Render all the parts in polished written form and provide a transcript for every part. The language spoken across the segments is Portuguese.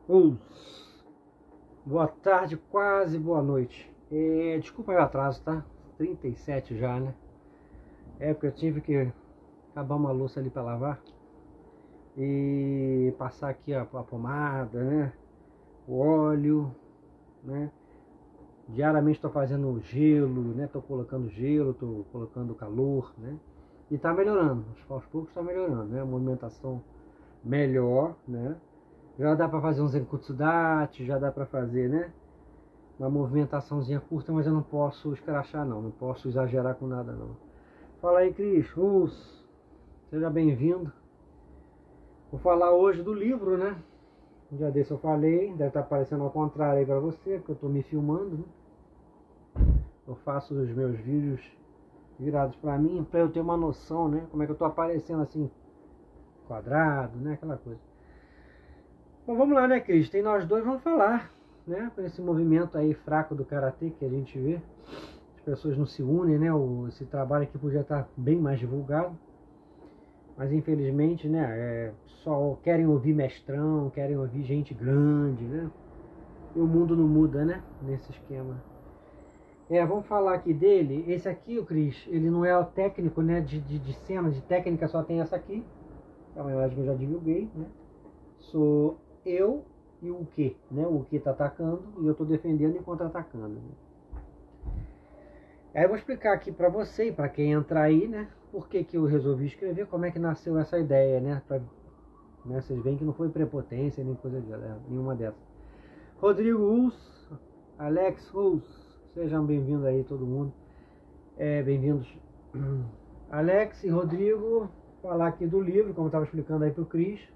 Ou boa tarde, quase boa noite. Desculpa aí o atraso, tá? 37 já, né? Porque eu tive que acabar uma louça ali para lavar e passar aqui a pomada, né? O óleo, né? Diariamente estou fazendo gelo, né? Tô colocando gelo, tô colocando calor, né? E tá melhorando, aos poucos tá melhorando, né? A movimentação melhor, né? Já dá para fazer um Zenkutsudachi, já dá para fazer, né? Uma movimentaçãozinha curta, mas eu não posso escrachar não posso exagerar com nada não. Fala aí, Cris, seja bem-vindo. Vou falar hoje do livro, né? Um dia desse eu falei, deve estar aparecendo ao contrário aí pra você, porque eu tô me filmando, né? Eu faço os meus vídeos virados pra mim, pra eu ter uma noção, né? Como é que eu tô aparecendo assim, quadrado, né? Aquela coisa. Bom, vamos lá, né, Cris? Tem nós dois, vamos falar, né? Com esse movimento aí fraco do Karatê que a gente vê. As pessoas não se unem, né? Esse trabalho aqui podia estar bem mais divulgado. Mas infelizmente, né? Só querem ouvir mestrão, querem ouvir gente grande, né? E o mundo não muda, né? Nesse esquema. Vamos falar aqui dele. Esse aqui, o Cris, ele não é o técnico, né? De cena, de técnica, só tem essa aqui. É uma imagem que eu já divulguei, né? Sou eu e o que, né? O que tá atacando e eu tô defendendo e contra-atacando. Né? Aí eu vou explicar aqui para você e para quem entrar aí, né? Por que eu resolvi escrever, como é que nasceu essa ideia, né? Né? Vocês veem que não foi prepotência nem coisa nenhuma dessas. Rodrigo Hulse, Alex Hulse, sejam bem-vindos aí todo mundo. Bem-vindos. Alex e Rodrigo, falar aqui do livro, como eu estava explicando aí pro Cris.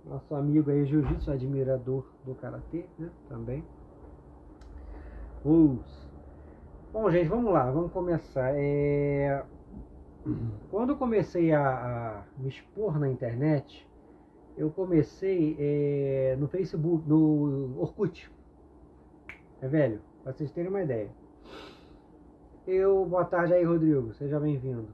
Nosso amigo aí, jiu-jitsu, admirador do karatê, né? Também. Bom, gente, vamos lá, vamos começar. Quando eu comecei a me expor na internet, eu comecei no Facebook, no Orkut. Velho, pra vocês terem uma ideia. Boa tarde aí, Rodrigo, seja bem-vindo.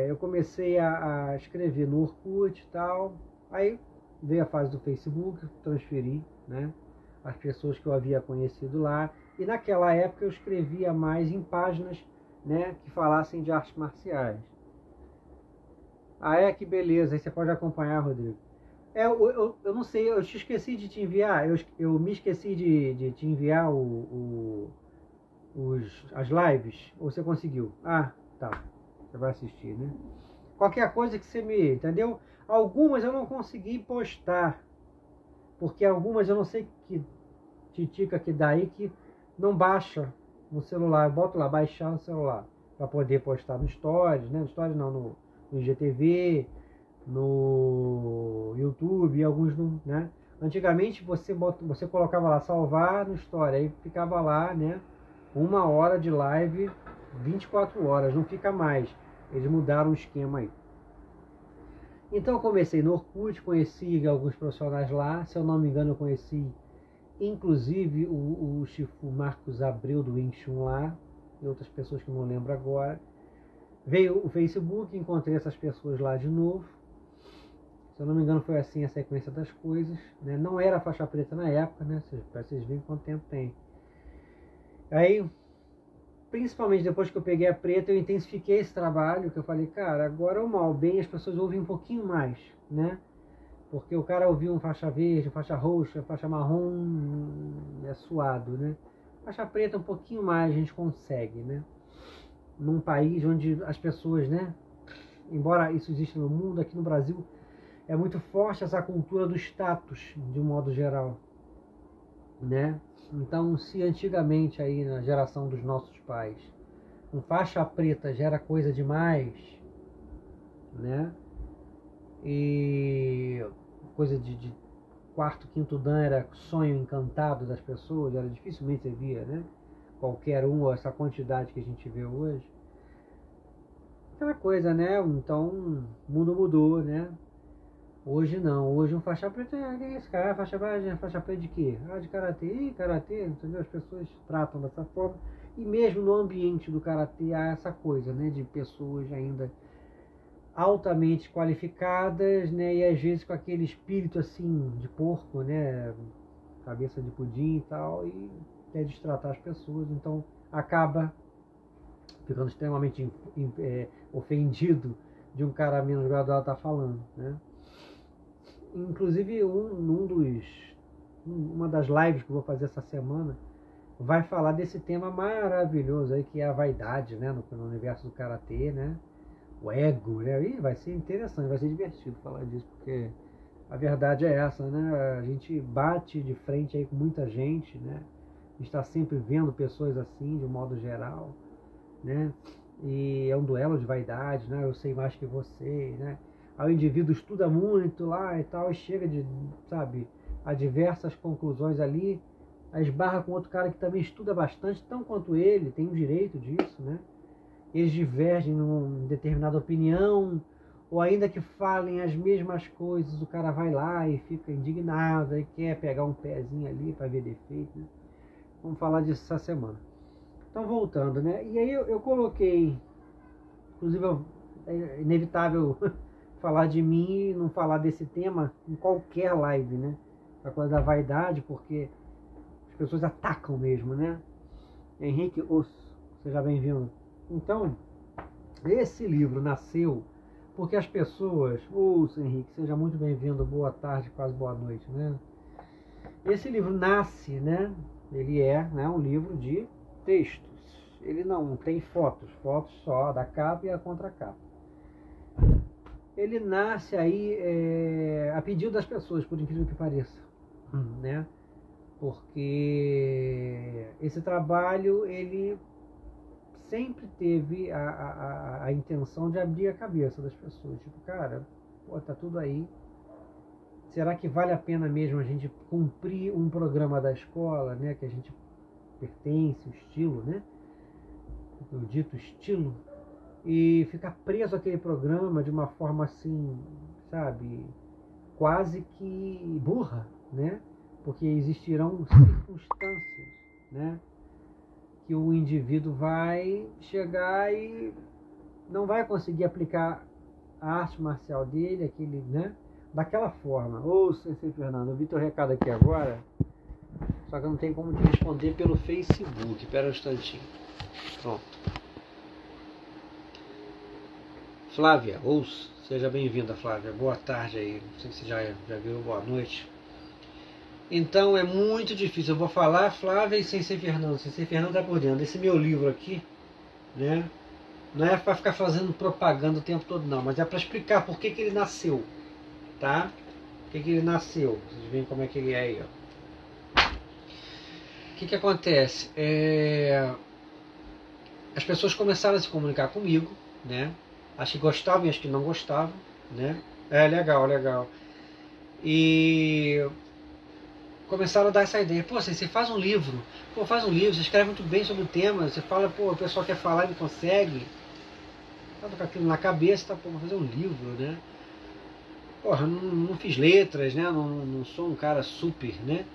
Eu comecei a escrever no Orkut e tal. Aí veio a fase do Facebook, transferi, né? As pessoas que eu havia conhecido lá. E naquela época eu escrevia mais em páginas, né, que falassem de artes marciais. Que beleza, aí você pode acompanhar, Rodrigo. Eu não sei, eu te esqueci de te enviar, eu me esqueci de te enviar as lives, ou você conseguiu? Tá, você vai assistir, né? Qualquer coisa que você me, entendeu? Algumas eu não consegui postar, porque algumas eu não sei que titica que dá aí que não baixa no celular. Eu boto lá, baixar no celular, para poder postar no Stories, né? No Stories não, no IGTV, no YouTube e alguns não, né? Antigamente você colocava lá salvar no Story, aí ficava lá, né? 1 hora de live, 24 horas, não fica mais. Eles mudaram o esquema aí. Então eu comecei no Orkut, conheci alguns profissionais lá, se eu não me engano eu conheci inclusive o Chifu Marcos Abreu do Wing Chun lá, e outras pessoas que eu não lembro agora. Veio o Facebook, encontrei essas pessoas lá de novo. Se eu não me engano foi assim a sequência das coisas, né? Não era faixa preta na época, né? Para vocês verem quanto tempo tem. Aí, principalmente depois que eu peguei a preta, eu intensifiquei esse trabalho, que eu falei, cara, agora o mal bem as pessoas ouvem um pouquinho mais, né? Porque o cara ouviu um faixa verde, faixa roxa, faixa marrom, é suado, né? Faixa preta um pouquinho mais a gente consegue, né? Num país onde as pessoas, né? Embora isso exista no mundo, aqui no Brasil é muito forte essa cultura do status, de um modo geral, né? Então, se antigamente aí na geração dos nossos pais, um faixa preta já era coisa demais, né? E coisa de quarto, quinto dan era sonho encantado das pessoas, era dificilmente você via, né? Qualquer um, ou essa quantidade que a gente vê hoje. Aquela coisa, né? Então, o mundo mudou, né? Hoje não, hoje um faixa preta é esse cara, faixa preta de quê? De karatê, karatê, entendeu? As pessoas tratam dessa forma. E mesmo no ambiente do karatê há essa coisa, né? De pessoas ainda altamente qualificadas, né, e às vezes com aquele espírito assim de porco, né, cabeça de pudim e tal, e quer destratar as pessoas, então acaba ficando extremamente ofendido de um cara menos graduado estar falando, né? Inclusive uma das lives que eu vou fazer essa semana vai falar desse tema maravilhoso aí que é a vaidade, né, no universo do karatê, né? O ego, né? E vai ser interessante, vai ser divertido falar disso, porque a verdade é essa, né? A gente bate de frente aí com muita gente, né? A gente está sempre vendo pessoas assim, de um modo geral, né? E é um duelo de vaidade, né? Eu sei mais que você, né? Aí o indivíduo estuda muito lá e tal, e chega sabe, a diversas conclusões ali, aí esbarra com outro cara que também estuda bastante, tão quanto ele, tem o direito disso, né? Eles divergem numa determinada opinião, ou ainda que falem as mesmas coisas, o cara vai lá e fica indignado, e quer pegar um pezinho ali para ver defeito, né? Vamos falar disso essa semana. Então, voltando, né? E aí eu coloquei, inclusive é inevitável falar de mim e não falar desse tema em qualquer live, né? A coisa da vaidade, porque as pessoas atacam mesmo, né? Henrique Osso, seja bem-vindo. Então, esse livro nasceu porque as pessoas... Ouça, Henrique, seja muito bem-vindo, boa tarde, quase boa noite, né? Esse livro nasce, né? Ele é, né, um livro de textos. Ele não tem fotos só da capa e a contracapa. Ele nasce aí a pedido das pessoas, por incrível que pareça, né? Porque esse trabalho, ele sempre teve a intenção de abrir a cabeça das pessoas. Tipo, cara, pô, tá tudo aí. Será que vale a pena mesmo a gente cumprir um programa da escola, né? Que a gente pertence, o estilo, né? O dito estilo. E ficar preso àquele programa de uma forma assim, sabe? Quase que burra, né? Porque existirão circunstâncias, né? Que o indivíduo vai chegar e não vai conseguir aplicar a arte marcial dele, aquele, né? Daquela forma. Ô, Sensei Fernando, eu vi teu recado aqui agora, só que eu não tenho como te responder pelo Facebook. Espera um instantinho. Pronto. Flávia, ouça, seja bem-vinda, Flávia. Boa tarde aí. Não sei se você já viu, boa noite. Então é muito difícil. Eu vou falar Flávia e Sensei Fernando. Sensei Fernando tá por dentro. Esse meu livro aqui, né? Não é para ficar fazendo propaganda o tempo todo, não, mas é para explicar por que ele nasceu, tá? Por que ele nasceu. Vocês veem como é que ele é aí, ó. O que acontece? As pessoas começaram a se comunicar comigo, né? As que gostavam e as que não gostavam, né? Legal, legal. E começaram a dar essa ideia. Pô, você faz um livro. Pô, faz um livro, você escreve muito bem sobre o tema. Você fala, pô, o pessoal quer falar e não consegue. Tava com aquilo na cabeça, tá, pô, vou fazer um livro, né? Porra, não fiz letras, né? Não sou um cara super, né?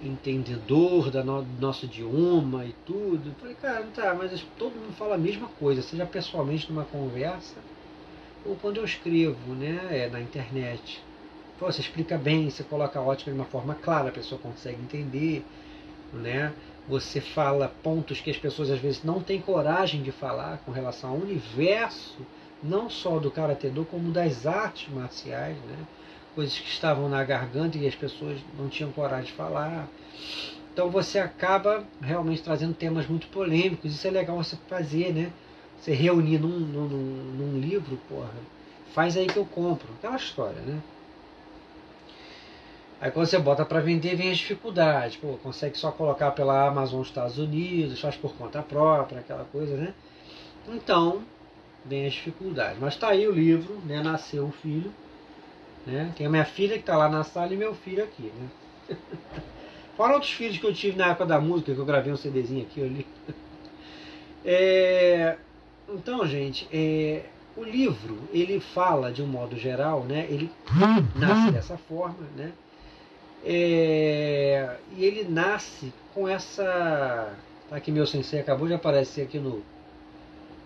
Entendedor do nosso idioma e tudo. Falei, cara, tá, mas todo mundo fala a mesma coisa, seja pessoalmente numa conversa ou quando eu escrevo, né, na internet. Pô, você explica bem, você coloca a ótica de uma forma clara, a pessoa consegue entender, né? Você fala pontos que as pessoas às vezes não têm coragem de falar com relação ao universo, não só do Karatê Do, como das artes marciais, né? Coisas que estavam na garganta e as pessoas não tinham coragem de falar. Então você acaba realmente trazendo temas muito polêmicos. Isso é legal você fazer, né? Você reunir num livro, porra, faz aí que eu compro. Aquela história, né? Aí quando você bota para vender, vem as dificuldades. Pô, consegue só colocar pela Amazon nos Estados Unidos, faz por conta própria, aquela coisa, né? Então, vem as dificuldades. Mas tá aí o livro, né? Nasceu o filho. Né? Tem a minha filha que está lá na sala e meu filho aqui, né? Fora outros filhos que eu tive na época da música, que eu gravei um CDzinho aqui ali. Então, gente, o livro, ele fala de um modo geral, né? Ele nasce dessa forma, né? E ele nasce com essa... Tá aqui, meu sensei acabou de aparecer aqui no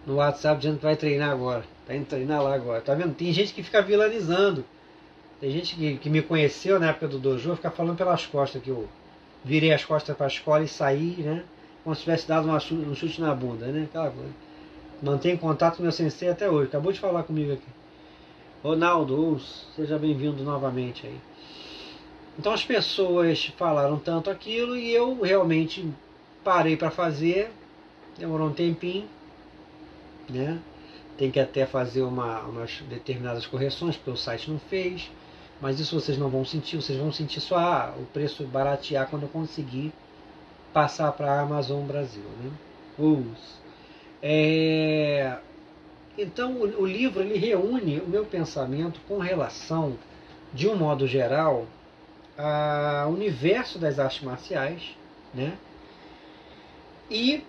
WhatsApp dizendo que vai treinar agora. Tá indo treinar lá agora. Tá vendo? Tem gente que fica vilanizando. Tem gente que me conheceu na época do dojo, fica falando pelas costas, que eu virei as costas para a escola e saí, né? Como se tivesse dado um chute na bunda, né? Aquela coisa. Mantenho contato com meu sensei até hoje. Acabou de falar comigo aqui. Ronaldo, seja bem-vindo novamente aí. Então as pessoas falaram tanto aquilo e eu realmente parei para fazer. Demorou um tempinho, né? Tem que até fazer umas determinadas correções, porque o site não fez. Mas isso vocês não vão sentir, vocês vão sentir só o preço baratear quando eu conseguir passar para a Amazon Brasil, né? Então o livro ele reúne o meu pensamento com relação, de um modo geral, ao universo das artes marciais, né? E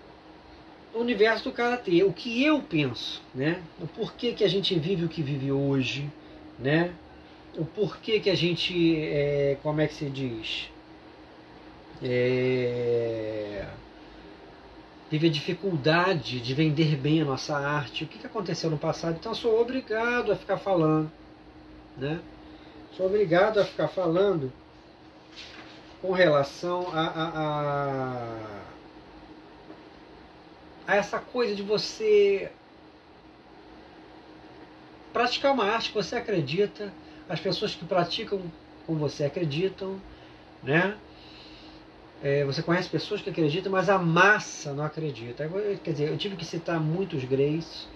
o universo do karatê, o que eu penso, né? O porquê que a gente vive o que vive hoje, né? O porquê que a gente, como é que se diz, teve a dificuldade de vender bem a nossa arte, o que aconteceu no passado. Então eu sou obrigado a ficar falando, né? Sou obrigado a ficar falando com relação a essa coisa de você praticar uma arte que você acredita, as pessoas que praticam com você acreditam, né? Você conhece pessoas que acreditam, mas a massa não acredita. Quer dizer, eu tive que citar muitos Gracies,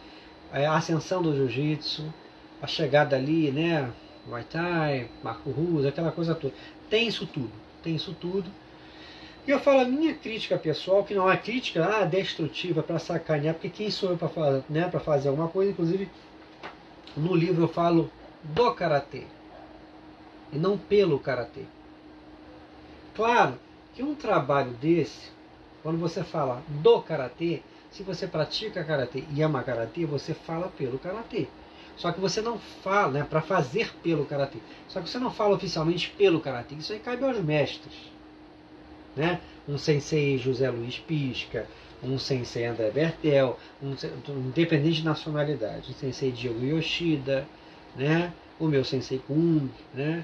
a ascensão do jiu-jitsu, a chegada ali, né? Muay Thai, Marco Russo, aquela coisa toda. Tem isso tudo. E eu falo a minha crítica pessoal, que não é crítica destrutiva para sacanear, porque quem sou eu para fazer alguma coisa. Inclusive, no livro eu falo do karatê e não pelo karatê. Claro que um trabalho desse, quando você fala do karatê, se você pratica karatê e ama karatê, você fala pelo karatê. Só que você não fala, né, para fazer pelo karatê. Só que você não fala oficialmente pelo karatê. Isso aí cabe aos mestres, né? Um sensei José Luiz Pisca, um sensei André Bertel, independente de nacionalidade, um sensei Diego Yoshida, né? O meu sensei Kung, né?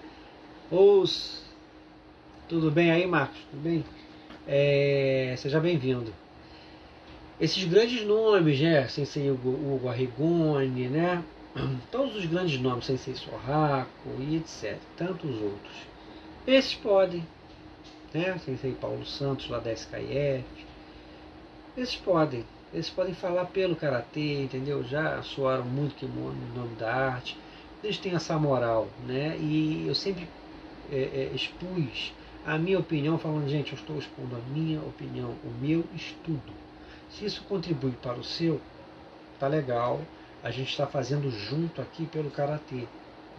Tudo bem aí, Marcos? Tudo bem? Seja bem-vindo. Esses grandes nomes, né? Sensei Hugo Arrigoni, né? Todos os grandes nomes, Sensei Sorraco e etc. Tantos outros. Esses podem, né? Sensei Paulo Santos lá da SKF. Esses podem falar pelo karatê, entendeu? Já soaram muito kimono no nome da arte. Eles têm essa moral, né? E eu sempre expus a minha opinião, falando, gente, eu estou expondo a minha opinião, o meu estudo. Se isso contribui para o seu, tá legal. A gente está fazendo junto aqui pelo karatê,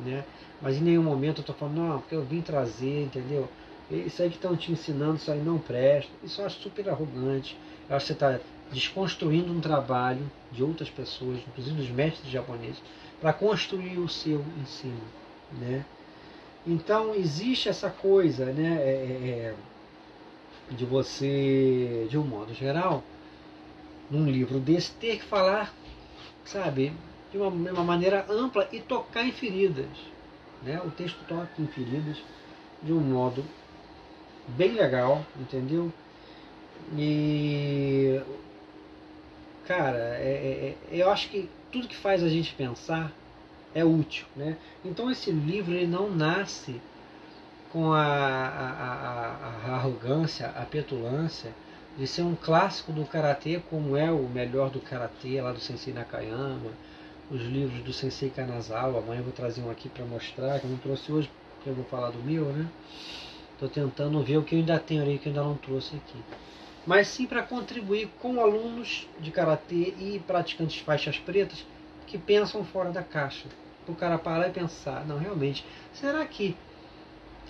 né? Mas em nenhum momento eu estou falando, não, porque eu vim trazer, entendeu? Isso aí que estão te ensinando, isso aí não presta. Isso eu acho super arrogante. Eu acho que você está desconstruindo um trabalho de outras pessoas, inclusive dos mestres japoneses, para construir o seu ensino, né? Então existe essa coisa, né, de você, de um modo geral, num livro desse, ter que falar, sabe, de uma maneira ampla e tocar em feridas, né? O texto toca em feridas de um modo bem legal, entendeu? E, cara, eu acho que tudo que faz a gente pensar é útil, né? Então esse livro ele não nasce com a arrogância, a petulância de ser um clássico do karatê, como é o melhor do karatê lá do Sensei Nakayama, os livros do Sensei Kanazawa. Amanhã eu vou trazer um aqui para mostrar, que eu não trouxe hoje, porque eu vou falar do meu, né? Estou tentando ver o que eu ainda tenho ali, que eu ainda não trouxe aqui. Mas sim para contribuir com alunos de karatê e praticantes faixas pretas que pensam fora da caixa. Para o cara parar e pensar, não, realmente, será que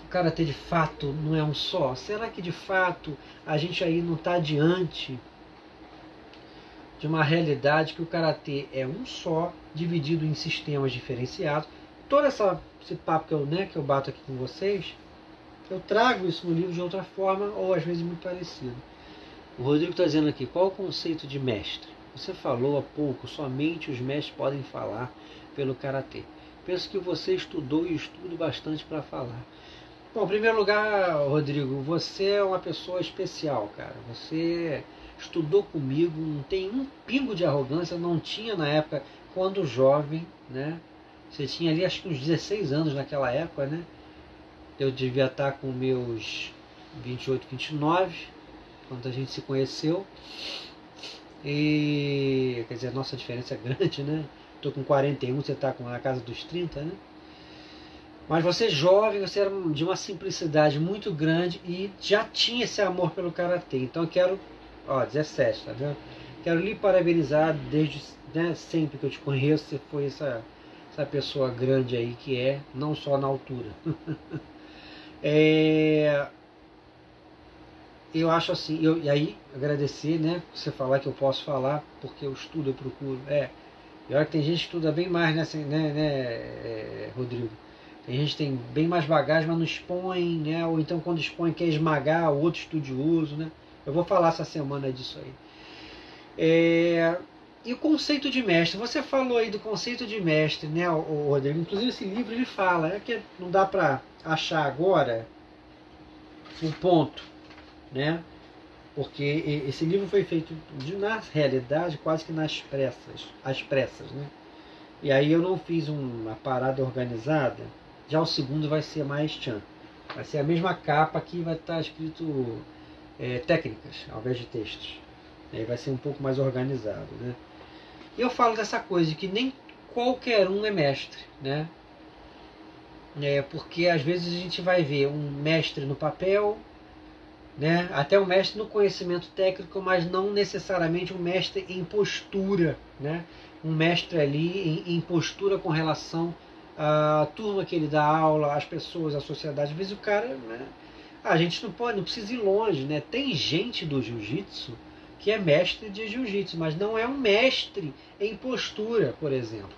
o karatê de fato não é um só? Será que de fato a gente aí não está diante de uma realidade que o karatê é um só, dividido em sistemas diferenciados? Todo esse papo que eu bato aqui com vocês, eu trago isso no livro de outra forma, ou às vezes muito parecido. O Rodrigo está dizendo aqui, qual o conceito de mestre? Você falou há pouco, somente os mestres podem falar pelo Karatê. Penso que você estudou e estuda bastante para falar. Bom, em primeiro lugar, Rodrigo, você é uma pessoa especial, cara. Você estudou comigo, não tem um pingo de arrogância, não tinha na época, quando jovem, né? Você tinha ali acho que uns 16 anos naquela época, né? Eu devia estar com meus 28, 29, quando a gente se conheceu. E, quer dizer, a nossa diferença é grande, né? Tô com 41, você tá na casa dos 30, né? Mas você jovem, você era de uma simplicidade muito grande e já tinha esse amor pelo Karatê. Então eu quero, 17, tá vendo? Quero lhe parabenizar desde, né, sempre que eu te conheço, você foi essa pessoa grande aí que é, não só na altura. Eu acho assim, e aí agradecer, né, você falar que eu posso falar, porque eu estudo, eu procuro. E olha que tem gente que estuda bem mais, né, Rodrigo? Tem gente que tem bem mais bagagem, mas não expõe, né? Ou então quando expõe quer esmagar o outro estudioso, né? Eu vou falar essa semana disso aí. E o conceito de mestre, você falou aí do conceito de mestre, né, Rodrigo? Inclusive esse livro ele fala, que não dá para achar agora o ponto, né? Porque esse livro foi feito na realidade quase que às pressas, né? E aí eu não fiz uma parada organizada. Já o segundo vai ser mais tchan. Vai ser a mesma capa que vai estar escrito técnicas ao invés de textos. Aí vai ser um pouco mais organizado, né? E eu falo dessa coisa de que nem qualquer um é mestre, né? Porque às vezes a gente vai ver um mestre no papel, né? Até um mestre no conhecimento técnico, mas não necessariamente um mestre em postura, né? Um mestre ali em postura com relação à turma que ele dá aula, às pessoas, à sociedade. Às vezes o cara, né? A gente não precisa ir longe, né? Tem gente do jiu-jitsu que é mestre de jiu-jitsu, mas não é um mestre em postura, por exemplo.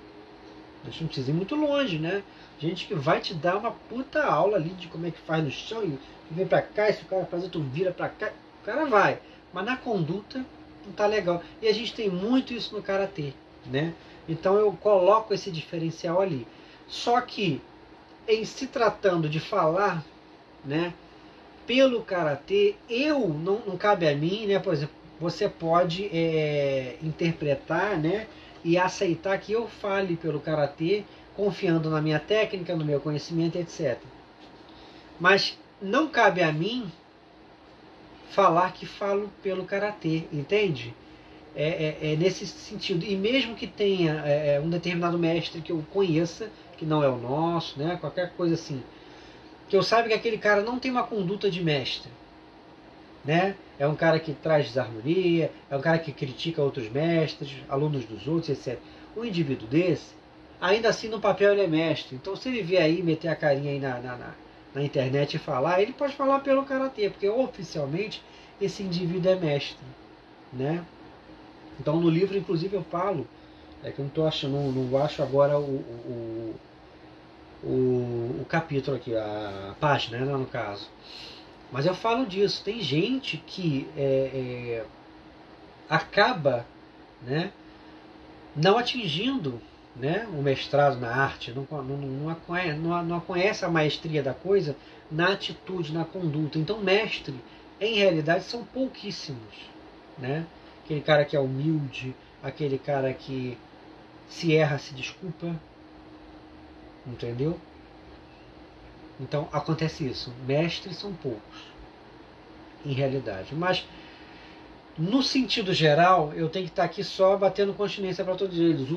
A gente não precisa ir muito longe, né? Gente que vai te dar uma puta aula ali de como é que faz no chão, e vem pra cá, e se o cara fazer, tu vira pra cá, o cara vai. Mas na conduta não tá legal. E a gente tem muito isso no Karatê, né? Então eu coloco esse diferencial ali. Só que, em se tratando de falar, né, pelo Karatê, não cabe a mim, né? Por exemplo, você pode interpretar, né, e aceitar que eu fale pelo Karatê, confiando na minha técnica, no meu conhecimento, etc. Mas não cabe a mim falar que falo pelo Karatê, entende? É nesse sentido. E mesmo que tenha um determinado mestre que eu conheça, que não é o nosso, né, qualquer coisa assim, que eu saiba que aquele cara não tem uma conduta de mestre, né? É um cara que traz desarmonia, é um cara que critica outros mestres, alunos dos outros, etc. Um indivíduo desse, ainda assim no papel ele é mestre. Então se ele vier aí meter a carinha aí na internet e falar, ele pode falar pelo Karatê, porque oficialmente esse indivíduo é mestre, né? Então no livro inclusive eu falo, que eu não tô achando, não acho agora o capítulo aqui, a página, né, no caso. Mas eu falo disso, tem gente que acaba, né, não atingindo, né, o mestrado na arte, não conhece a maestria da coisa na atitude, na conduta. Então mestre, em realidade, são pouquíssimos, né? Aquele cara que é humilde, aquele cara que se erra, se desculpa, entendeu? Então acontece isso, mestres são poucos, em realidade. Mas no sentido geral, eu tenho que estar aqui só batendo continência para todos eles.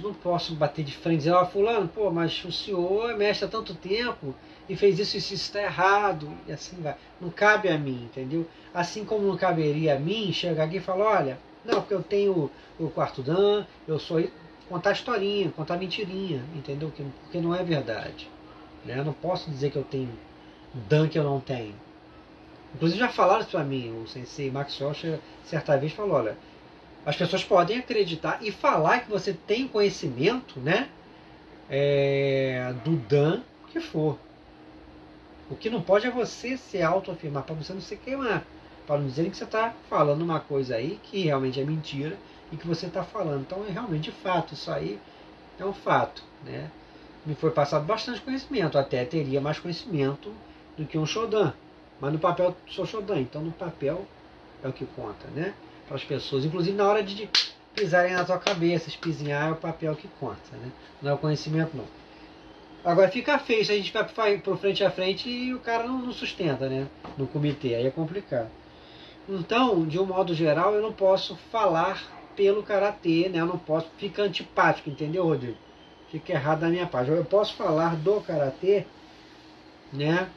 Não posso bater de frente e dizer, fulano, pô, mas o senhor é mestre há tanto tempo e fez isso e isso está errado, e assim vai. Não cabe a mim, entendeu? Assim como não caberia a mim chegar aqui e falar, olha, não, porque eu tenho o quarto dan, eu sou... Contar historinha, contar mentirinha, entendeu? Porque não é verdade. Né? Eu não posso dizer que eu tenho dan que eu não tenho. Inclusive já falaram isso para mim, o sensei Max Rocha certa vez falou, olha, as pessoas podem acreditar e falar que você tem conhecimento, né, do Dan que for. O que não pode é você se autoafirmar, para você não se queimar, para não dizerem que você está falando uma coisa aí que realmente é mentira e que você está falando. Então, é realmente de fato, isso aí é um fato, né? Me foi passado bastante conhecimento, até teria mais conhecimento do que um Shodan. Mas no papel sou Shodan, então no papel é o que conta, né? Para as pessoas, inclusive na hora de pisarem na tua cabeça, espizinhar é o papel que conta, né? Não é o conhecimento, não. Agora fica feio se a gente vai pro frente a frente e o cara não sustenta, né? No comitê, aí é complicado. Então, de um modo geral, eu não posso falar pelo karatê, né? Eu não posso, fica antipático, entendeu, Rodrigo? Fica errado da minha parte. Eu posso falar do karatê, né?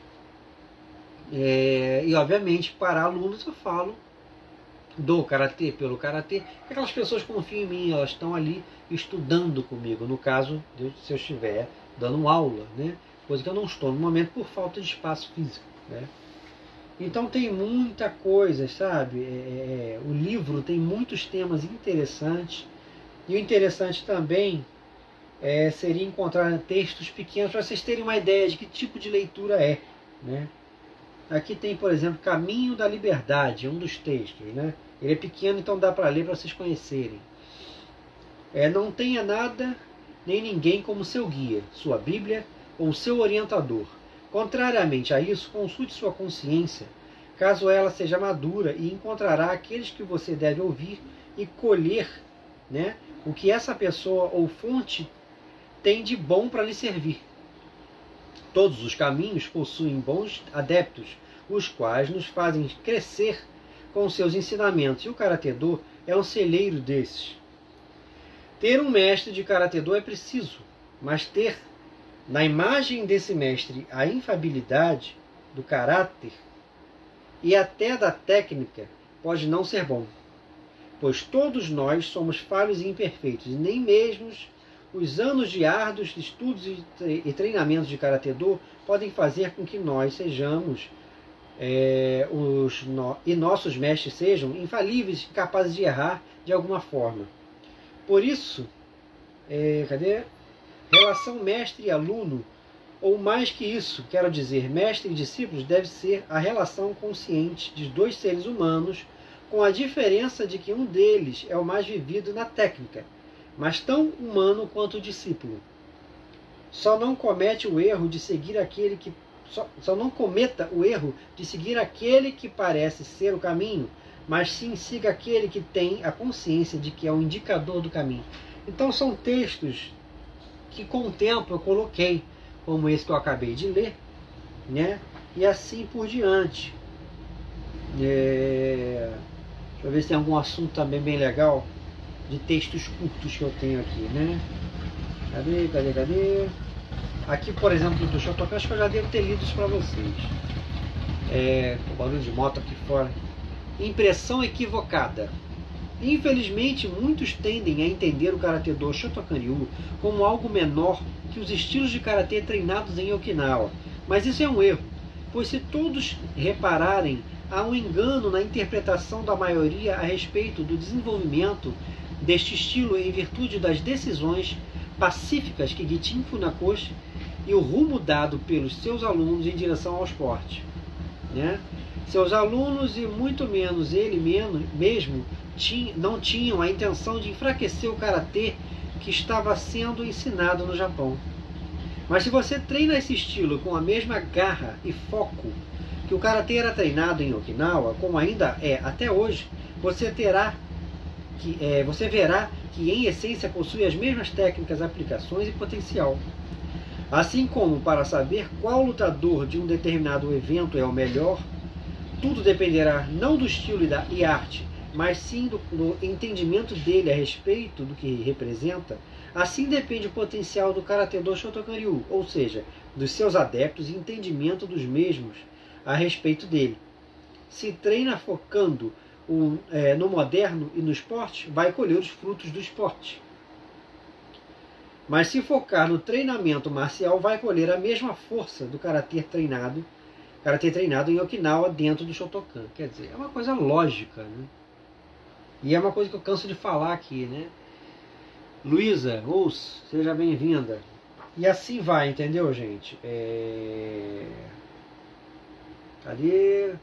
E obviamente para alunos eu falo do karatê, pelo karatê, aquelas pessoas confiam em mim, elas estão ali estudando comigo, no caso, se eu estiver dando aula, né? Coisa que eu não estou no momento por falta de espaço físico, né? Então tem muita coisa, sabe? O livro tem muitos temas interessantes, e o interessante também seria encontrar textos pequenos para vocês terem uma ideia de que tipo de leitura é, né? Aqui tem, por exemplo, Caminho da Liberdade, um dos textos, né? Ele é pequeno, então dá para ler para vocês conhecerem. Não tenha nada nem ninguém como seu guia, sua Bíblia ou seu orientador. Contrariamente a isso, consulte sua consciência, caso ela seja madura, e encontrará aqueles que você deve ouvir e colher, né, o que essa pessoa ou fonte tem de bom para lhe servir. Todos os caminhos possuem bons adeptos, os quais nos fazem crescer com seus ensinamentos, e o Karatê-do é um celeiro desses. Ter um mestre de Karatê-do é preciso, mas ter na imagem desse mestre a infabilidade do caráter e até da técnica pode não ser bom, pois todos nós somos falhos e imperfeitos, e nem mesmo os anos de árduos estudos e treinamentos de Karatê-do podem fazer com que nós sejamos e nossos mestres sejam infalíveis e capazes de errar de alguma forma. Por isso, relação mestre e aluno, ou mais que isso, quero dizer, mestre e discípulos, deve ser a relação consciente de dois seres humanos, com a diferença de que um deles é o mais vivido na técnica, mas tão humano quanto o discípulo. Só não cometa o erro de seguir aquele que parece ser o caminho, mas sim siga aquele que tem a consciência de que é o indicador do caminho. Então são textos que com o tempo eu coloquei, como esse que eu acabei de ler, né? E assim por diante. Deixa eu ver se tem algum assunto também bem legal de textos curtos que eu tenho aqui, né? Cadê? Aqui, por exemplo, do Shotokan, acho que eu já devo ter lido isso para vocês. O barulho de moto aqui fora. Impressão equivocada. Infelizmente, muitos tendem a entender o Karatê-do Shotokan-ryu como algo menor que os estilos de karatê treinados em Okinawa. Mas isso é um erro, pois se todos repararem, há um engano na interpretação da maioria a respeito do desenvolvimento deste estilo em virtude das decisões pacíficas que Gichin Funakoshi e o rumo dado pelos seus alunos em direção ao esporte, né? Seus alunos, e muito menos ele mesmo, não tinham a intenção de enfraquecer o karatê que estava sendo ensinado no Japão. Mas se você treina esse estilo com a mesma garra e foco que o karatê era treinado em Okinawa, como ainda é até hoje, você verá que em essência possui as mesmas técnicas, aplicações e potencial. Assim como para saber qual lutador de um determinado evento é o melhor, tudo dependerá não do estilo e arte, mas sim do entendimento dele a respeito do que representa. Assim depende o potencial do Karatê-do Shotokan-ryu, ou seja, dos seus adeptos e entendimento dos mesmos a respeito dele. Se treina focando no moderno e no esporte, vai colher os frutos do esporte. Mas se focar no treinamento marcial, vai colher a mesma força do karatê treinado em Okinawa dentro do Shotokan. Quer dizer, é uma coisa lógica, né? E é uma coisa que eu canso de falar aqui, né? Luísa, seja bem-vinda. E assim vai, entendeu, gente? Cadê?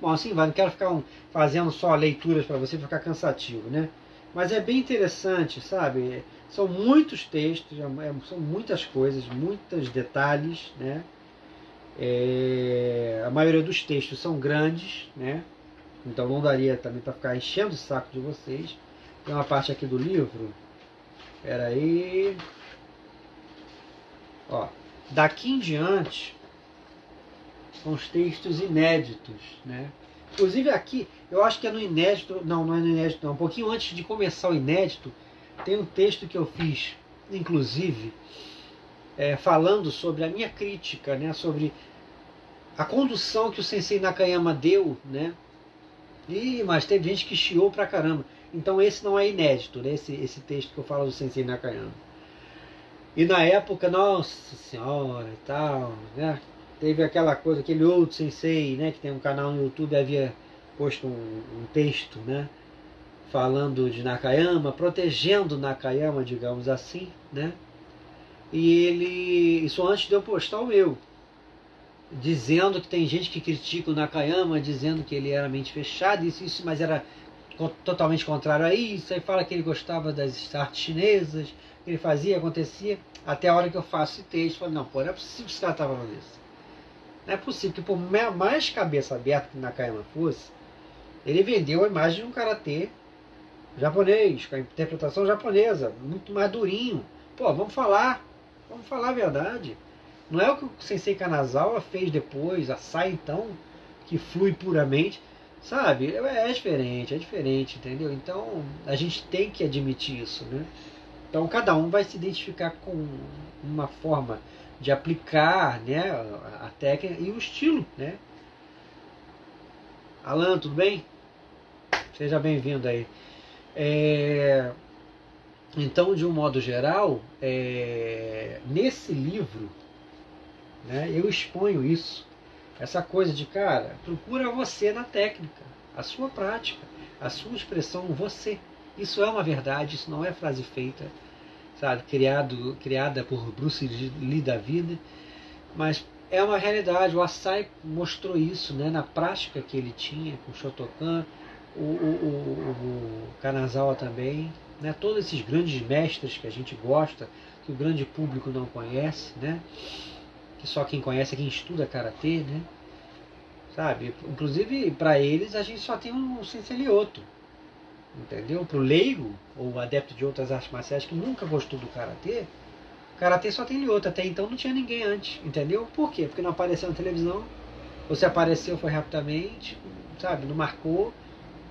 Bom, assim vai, não quero ficar fazendo só leituras para você ficar cansativo, né? Mas é bem interessante, sabe? São muitos textos, são muitas coisas, muitos detalhes, né? A maioria dos textos são grandes, né? Então não daria também para ficar enchendo o saco de vocês. Tem uma parte aqui do livro. Espera aí. Ó, daqui em diante são os textos inéditos, né? Inclusive aqui, eu acho que é no inédito, não é no inédito não, um pouquinho antes de começar o inédito, tem um texto que eu fiz, inclusive, falando sobre a minha crítica, né, sobre a condução que o Sensei Nakayama deu, né? Mas teve gente que chiou pra caramba. Então esse não é inédito, né? Esse texto que eu falo do Sensei Nakayama. E na época, nossa senhora e tal, né? Teve aquela coisa, aquele outro sensei, né, que tem um canal no YouTube, havia posto um texto, né, falando de Nakayama, protegendo Nakayama, digamos assim, né? E ele, isso antes de eu postar o meu, dizendo que tem gente que critica o Nakayama, dizendo que ele era mente fechada, isso, mas era totalmente contrário a isso. Aí fala que ele gostava das artes chinesas, que ele fazia, acontecia, até a hora que eu faço esse texto, eu falo, não, pô, não é possível que esse cara estava falando isso. Não é possível que por mais cabeça aberta que Nakayama fosse, ele vendeu a imagem de um karatê japonês, com a interpretação japonesa, muito mais durinho. Pô, vamos falar a verdade. Não é o que o Sensei Kanazawa fez depois, a Sai então, que flui puramente, sabe? É diferente, entendeu? Então a gente tem que admitir isso, né? Então cada um vai se identificar com uma forma de aplicar, né, a técnica e o estilo, né? Alan, tudo bem? Seja bem-vindo aí. Então, de um modo geral, nesse livro, né, eu exponho isso. Essa coisa de, cara, procura você na técnica, a sua prática, a sua expressão, você. Isso é uma verdade, isso não é frase feita, sabe, criada por Bruce Lee da vida, mas é uma realidade. O Asai mostrou isso, né, na prática que ele tinha com o Shotokan, o Kanazawa também, né, todos esses grandes mestres que a gente gosta, que o grande público não conhece, né, que só quem conhece é quem estuda karatê, né, sabe? Inclusive para eles a gente só tem um Sensei Lyoto, entendeu? Para o leigo ou adepto de outras artes marciais que nunca gostou do karatê, karatê só tem Lyoto, até então não tinha ninguém antes, entendeu? Por quê? Porque não apareceu na televisão, ou se apareceu foi rapidamente, sabe? Não marcou.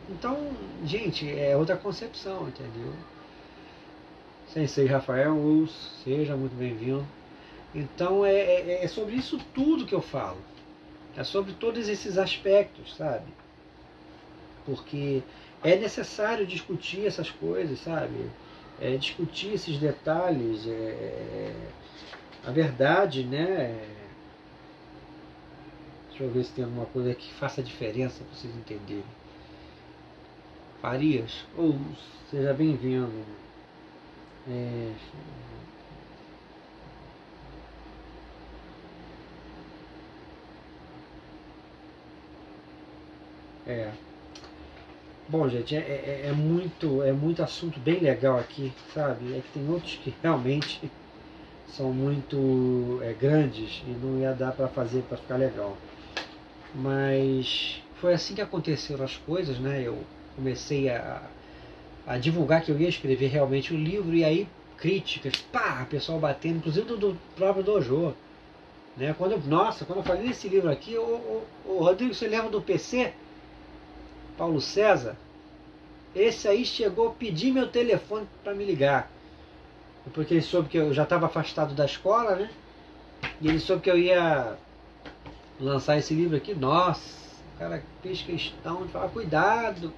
Então, gente, é outra concepção, entendeu? Sensei Rafael, seja muito bem-vindo. Então é sobre isso tudo que eu falo. É sobre todos esses aspectos, sabe? Porque é necessário discutir essas coisas, sabe? Discutir esses detalhes. A verdade, né? Deixa eu ver se tem alguma coisa que faça diferença para vocês entenderem. Farias, seja bem-vindo. Bom, gente, é muito assunto bem legal aqui, sabe? É que tem outros que realmente são muito grandes e não ia dar para fazer para ficar legal. Mas foi assim que aconteceram as coisas, né? Eu comecei a divulgar que eu ia escrever realmente o livro, e aí críticas, pá, pessoal batendo, inclusive do próprio dojo, né? Quando eu falei desse livro aqui, o Rodrigo, você lembra do PC? Paulo César? Esse aí chegou a pedir meu telefone para me ligar, porque ele soube que eu já estava afastado da escola, né? E ele soube que eu ia lançar esse livro aqui. Nossa, o cara fez questão de falar, cuidado,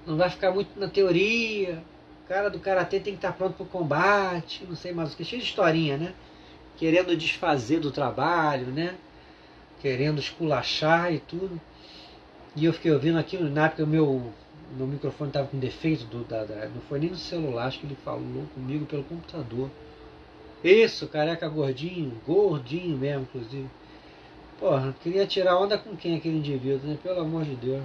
não vai ficar muito na teoria, o cara do karatê tem que estar pronto para o combate, não sei mais o que, cheio de historinha, né? Querendo desfazer do trabalho, né? Querendo esculachar e tudo. E eu fiquei ouvindo aquilo, na época o meu microfone estava com defeito, não foi nem no celular, acho que ele falou comigo pelo computador. Isso, careca gordinho mesmo, inclusive. Porra, queria tirar onda com quem aquele indivíduo, né? Pelo amor de Deus.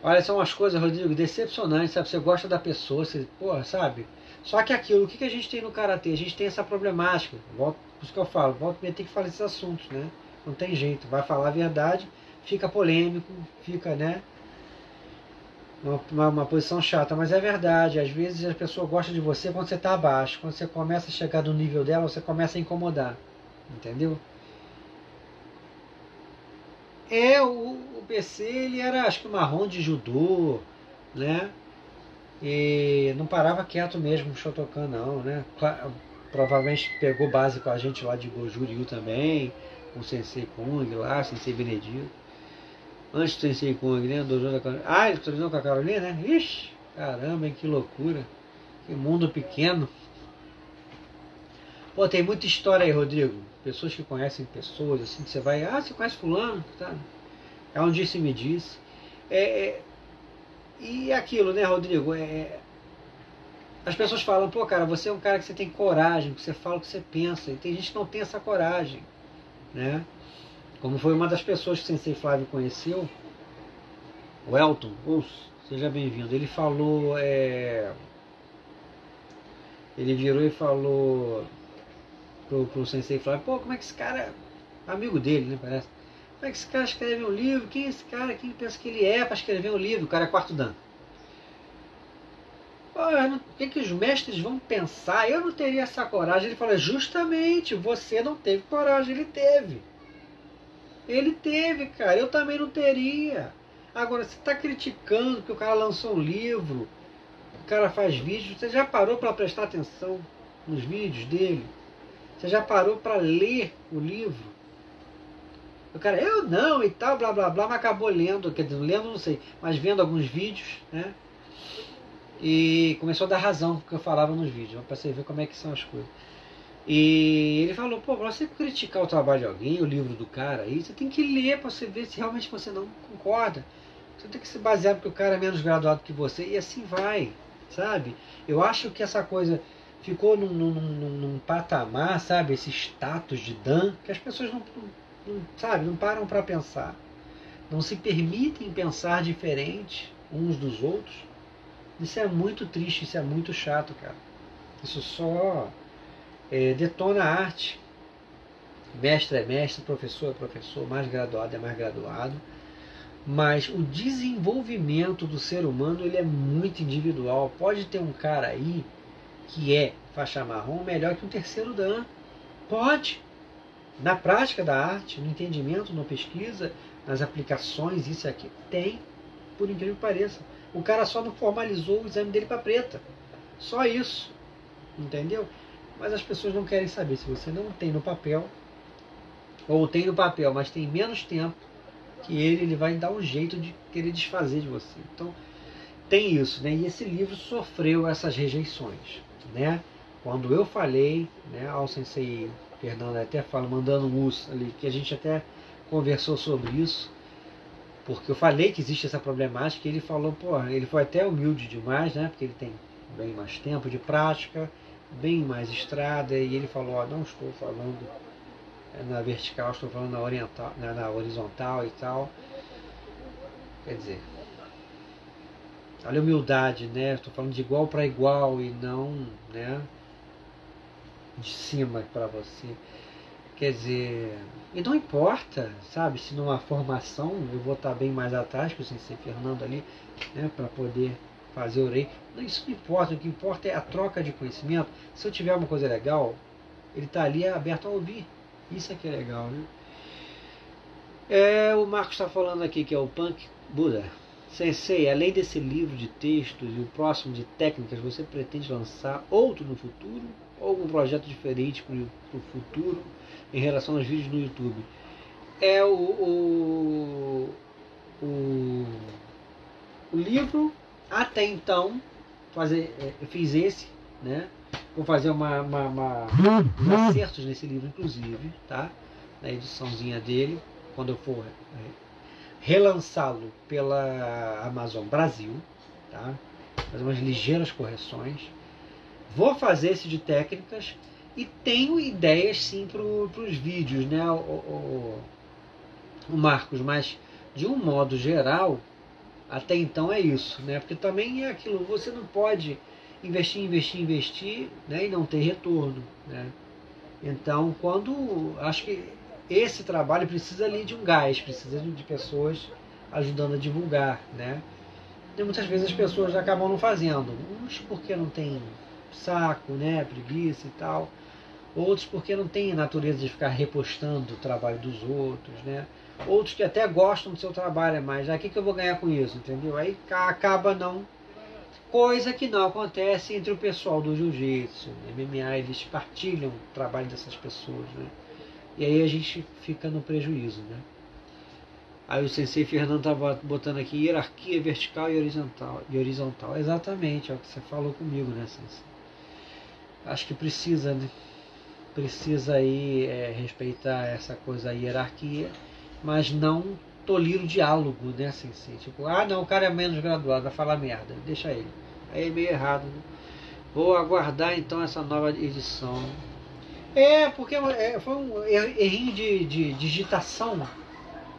Olha, são umas coisas, Rodrigo, decepcionantes, sabe? Você gosta da pessoa, você, porra, sabe? Só que aquilo, o que a gente tem no Karatê? A gente tem essa problemática. Volto, por isso que eu falo, volto a ter que falar desses assuntos, né? Não tem jeito. Vai falar a verdade, fica polêmico, fica, né? Uma posição chata, mas é verdade. Às vezes a pessoa gosta de você quando você está abaixo. Quando você começa a chegar no nível dela, você começa a incomodar. Entendeu? O PC, ele era, acho que marrom de judô, né? E não parava quieto mesmo, Shotokan não, né? Provavelmente pegou base com a gente lá de Goju Ryu também, com o Sensei Kung lá, Sensei Benedito. Antes do Sensei Kung, né? Ah, ele treinou com a Carolina, né? Ixi, caramba, hein, que loucura. Que mundo pequeno. Pô, tem muita história aí, Rodrigo. Pessoas que conhecem pessoas, assim, que você vai... Ah, você conhece fulano? Tá. É um disse-me disse. E aquilo, né, Rodrigo? As pessoas falam, pô, cara, você é um cara que você tem coragem, que você fala o que você pensa. E tem gente que não tem essa coragem, né? Como foi uma das pessoas que o Sensei Flávio conheceu, o Elton, seja bem-vindo. Ele falou, ele virou e falou pro Sensei Flávio, pô, como é que esse cara, amigo dele, né, parece, como é que esse cara escreve um livro? Quem é esse cara? Quem pensa que ele é para escrever um livro? O cara é quarto dan. O que os mestres vão pensar? Eu não teria essa coragem. Ele falou, justamente, você não teve coragem. Ele teve. Ele teve, cara. Eu também não teria. Agora, você está criticando que o cara lançou um livro, o cara faz vídeo. Você já parou para prestar atenção nos vídeos dele? Você já parou para ler o livro? O cara, eu não e tal, blá blá blá, mas acabou lendo, quer dizer, lendo não sei, mas vendo alguns vídeos, né? E começou a dar razão porque eu falava nos vídeos, para você ver como é que são as coisas. E ele falou, pô, pra você criticar o trabalho de alguém, o livro do cara aí, você tem que ler para você ver se realmente você não concorda. Você tem que se basear porque o cara é menos graduado que você, e assim vai, sabe? Eu acho que essa coisa ficou num patamar, sabe? Esse status de Dan, que as pessoas sabe, não param para pensar. Não se permitem pensar diferente uns dos outros. Isso é muito triste, isso é muito chato, cara. Isso só detona a arte. Mestre é mestre, professor é professor, mais graduado é mais graduado. Mas o desenvolvimento do ser humano, ele é muito individual. Pode ter um cara aí que é faixa marrom melhor que um terceiro dan. Pode. Na prática da arte, no entendimento, na pesquisa, nas aplicações, isso e aquilo, tem, por incrível que pareça. O cara só não formalizou o exame dele para preta. Só isso. Entendeu? Mas as pessoas não querem saber. Se você não tem no papel, ou tem no papel, mas tem menos tempo que ele vai dar um jeito de querer desfazer de você. Então, tem isso, né? E esse livro sofreu essas rejeições, né? Quando eu falei, né, ao Sensei Fernando até fala, mandando um uso ali, que a gente até conversou sobre isso, porque eu falei que existe essa problemática, e ele falou, pô, ele foi até humilde demais, né? Porque ele tem bem mais tempo de prática, bem mais estrada, e ele falou, ó, não estou falando na vertical, estou falando na oriental, na horizontal e tal. Quer dizer, olha a humildade, né? Estou falando de igual para igual e não, né, de cima para você. Quer dizer, e não importa, sabe, se numa formação eu vou estar bem mais atrás que o Sensei Fernando ali, né, para poder fazer o rei. Isso não importa, o que importa é a troca de conhecimento. Se eu tiver uma coisa legal, ele está ali aberto a ouvir. Isso é que é legal, né? O Marcos está falando aqui que é o Punk Buda. Sensei, além desse livro de textos e o próximo de técnicas, você pretende lançar outro no futuro? Ou algum projeto diferente para o futuro em relação aos vídeos no YouTube? O livro, até então, eu fiz esse, né? Vou fazer uns acertos nesse livro, inclusive, tá? Na ediçãozinha dele, quando eu for relançá-lo pela Amazon Brasil, tá? Fazer umas ligeiras correções. Vou fazer esse de técnicas E tenho ideias sim para os vídeos, né, o Marcos, mas de um modo geral, até então é isso, né? Porque também é aquilo, você não pode investir, né, e não ter retorno, né? Então, acho que esse trabalho precisa ali de um gás, precisa de pessoas ajudando a divulgar, né? E muitas vezes as pessoas acabam não fazendo, uns porque não tem saco, né, preguiça e tal, outros porque não tem natureza de ficar repostando o trabalho dos outros, né? Outros que até gostam do seu trabalho, mas o que eu vou ganhar com isso, entendeu? Aí acaba não. Coisa que não acontece entre o pessoal do jiu-jitsu, MMA, eles partilham o trabalho dessas pessoas, né? E aí a gente fica no prejuízo, né? Aí o Sensei Fernando tá botando aqui hierarquia vertical e horizontal. Exatamente, é o que você falou comigo, né, Sensei? Acho que precisa, né? Precisa aí respeitar essa coisa, a hierarquia, mas não tolir o diálogo, né, Sensei? Tipo, não, o cara é menos graduado, vai falar merda, deixa ele. Aí é meio errado, né? Vou aguardar então essa nova edição. Porque foi um errinho de digitação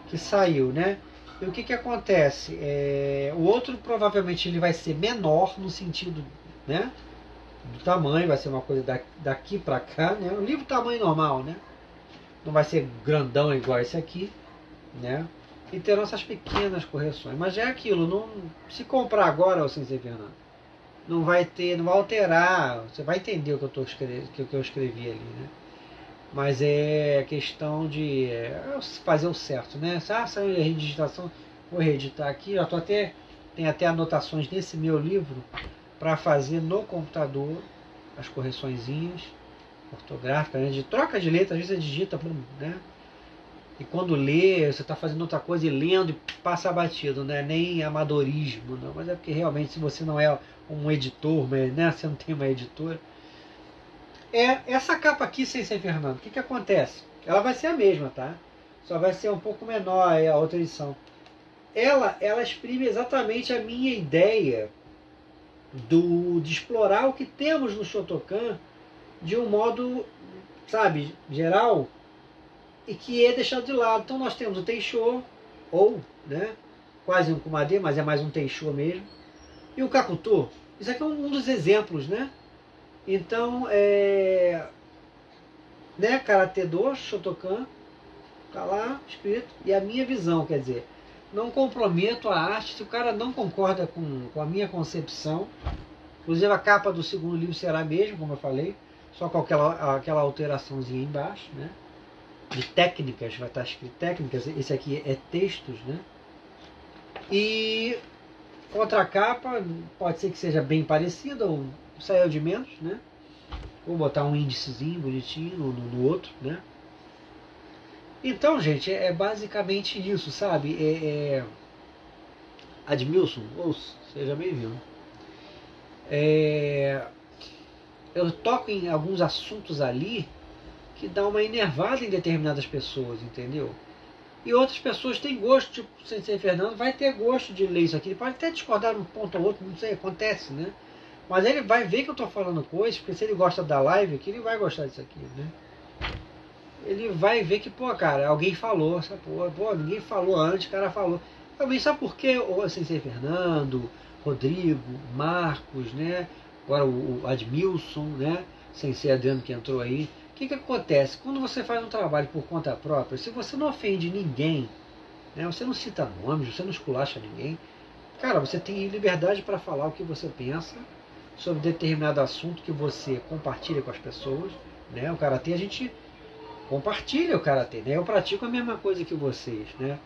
que saiu, né? E o que acontece? O outro provavelmente ele vai ser menor no sentido, né, do tamanho, vai ser uma coisa daqui para cá, né? O livro tamanho normal, né? Não vai ser grandão igual esse aqui, né? E terão essas pequenas correções. Mas é aquilo, não, se comprar agora, assim, Fernando, não vai alterar, você vai entender o que eu escrevi ali, né? Mas é questão de fazer o certo, né? Saiu a redigitação, vou reeditar aqui, tem até anotações nesse meu livro para fazer no computador as correçõezinhas ortográficas, né? De troca de letra, às vezes você digita, né? E quando lê, você está fazendo outra coisa e lendo e passa batido, né? Nem amadorismo, não, mas é porque realmente se você não é um editor, né? Você não tem uma editora. Essa capa aqui, sem ser Fernando, o que acontece? Ela vai ser a mesma, tá? Só vai ser um pouco menor a outra edição. Ela exprime exatamente a minha ideia de explorar o que temos no Shotokan de um modo, sabe, geral, e que é deixado de lado. Então nós temos o Teisho, ou, né, quase um Kumade, mas é mais um Teisho mesmo, e o Kakuto. Isso aqui é um dos exemplos, né? Então, né, Karate Do, Shotokan, tá lá escrito, e a minha visão, quer dizer, não comprometo a arte se o cara não concorda com a minha concepção. Inclusive a capa do segundo livro será a mesma, como eu falei, só com aquela alteraçãozinha embaixo, né? De técnicas, vai estar escrito técnicas, esse aqui é textos, né? E contracapa, pode ser que seja bem parecida, ou saiu de menos, né? Vou botar um índicezinho bonitinho no outro, né? Então, gente, é basicamente isso, sabe? Admilson, seja bem-vindo. Eu toco em alguns assuntos ali que dá uma enervada em determinadas pessoas, entendeu? E outras pessoas têm gosto, tipo o Sensei Fernando vai ter gosto de ler isso aqui. Ele pode até discordar um ponto ou outro, não sei, acontece, né? Mas ele vai ver que eu estou falando coisas, porque se ele gosta da live aqui, ele vai gostar disso aqui, né? Ele vai ver que, pô, cara, alguém falou, sabe? Pô, ninguém falou antes, o cara falou. Também sabe por quê o Sensei Fernando, Rodrigo, Marcos, né? Agora o Admilson, né? Sensei Adriano que entrou aí. O que acontece? Quando você faz um trabalho por conta própria, se você não ofende ninguém, né? Você não cita nomes, você não esculacha ninguém, cara, você tem liberdade para falar o que você pensa sobre determinado assunto que você compartilha com as pessoas, né? O karatê a gente compartilha o karatê, né? Eu pratico a mesma coisa que vocês, né?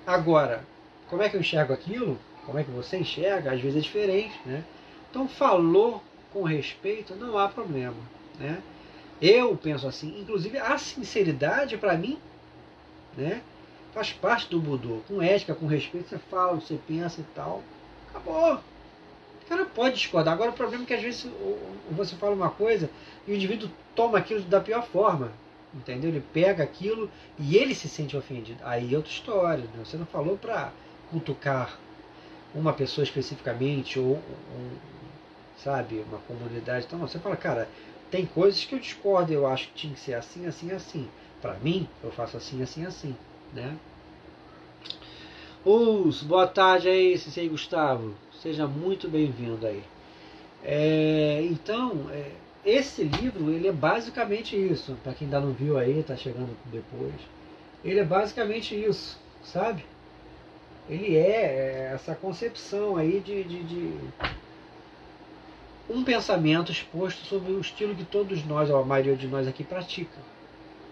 Agora, como é que eu enxergo aquilo? Como é que você enxerga? Às vezes é diferente, né? Então, falou com respeito, não há problema, né? Eu penso assim, inclusive a sinceridade para mim, né, faz parte do Budô. Com ética, com respeito, você fala, você pensa e tal. Acabou. O cara pode discordar. Agora o problema é que às vezes você fala uma coisa e o indivíduo toma aquilo da pior forma. Entendeu? Ele pega aquilo e ele se sente ofendido. Aí é outra história. Né? Você não falou para cutucar uma pessoa especificamente ou sabe, uma comunidade. Então você fala, cara, Tem coisas que eu discordo, eu acho que tinha que ser assim, assim, assim. Para mim, eu faço assim, assim, assim, né? Boa tarde aí, Sensei Gustavo. Seja muito bem-vindo aí. Então, esse livro, ele é basicamente isso. Para quem ainda não viu aí, tá chegando depois. Ele é basicamente isso, sabe? Ele é essa concepção aí de um pensamento exposto sobre o estilo que todos nós, ou a maioria de nós aqui, pratica.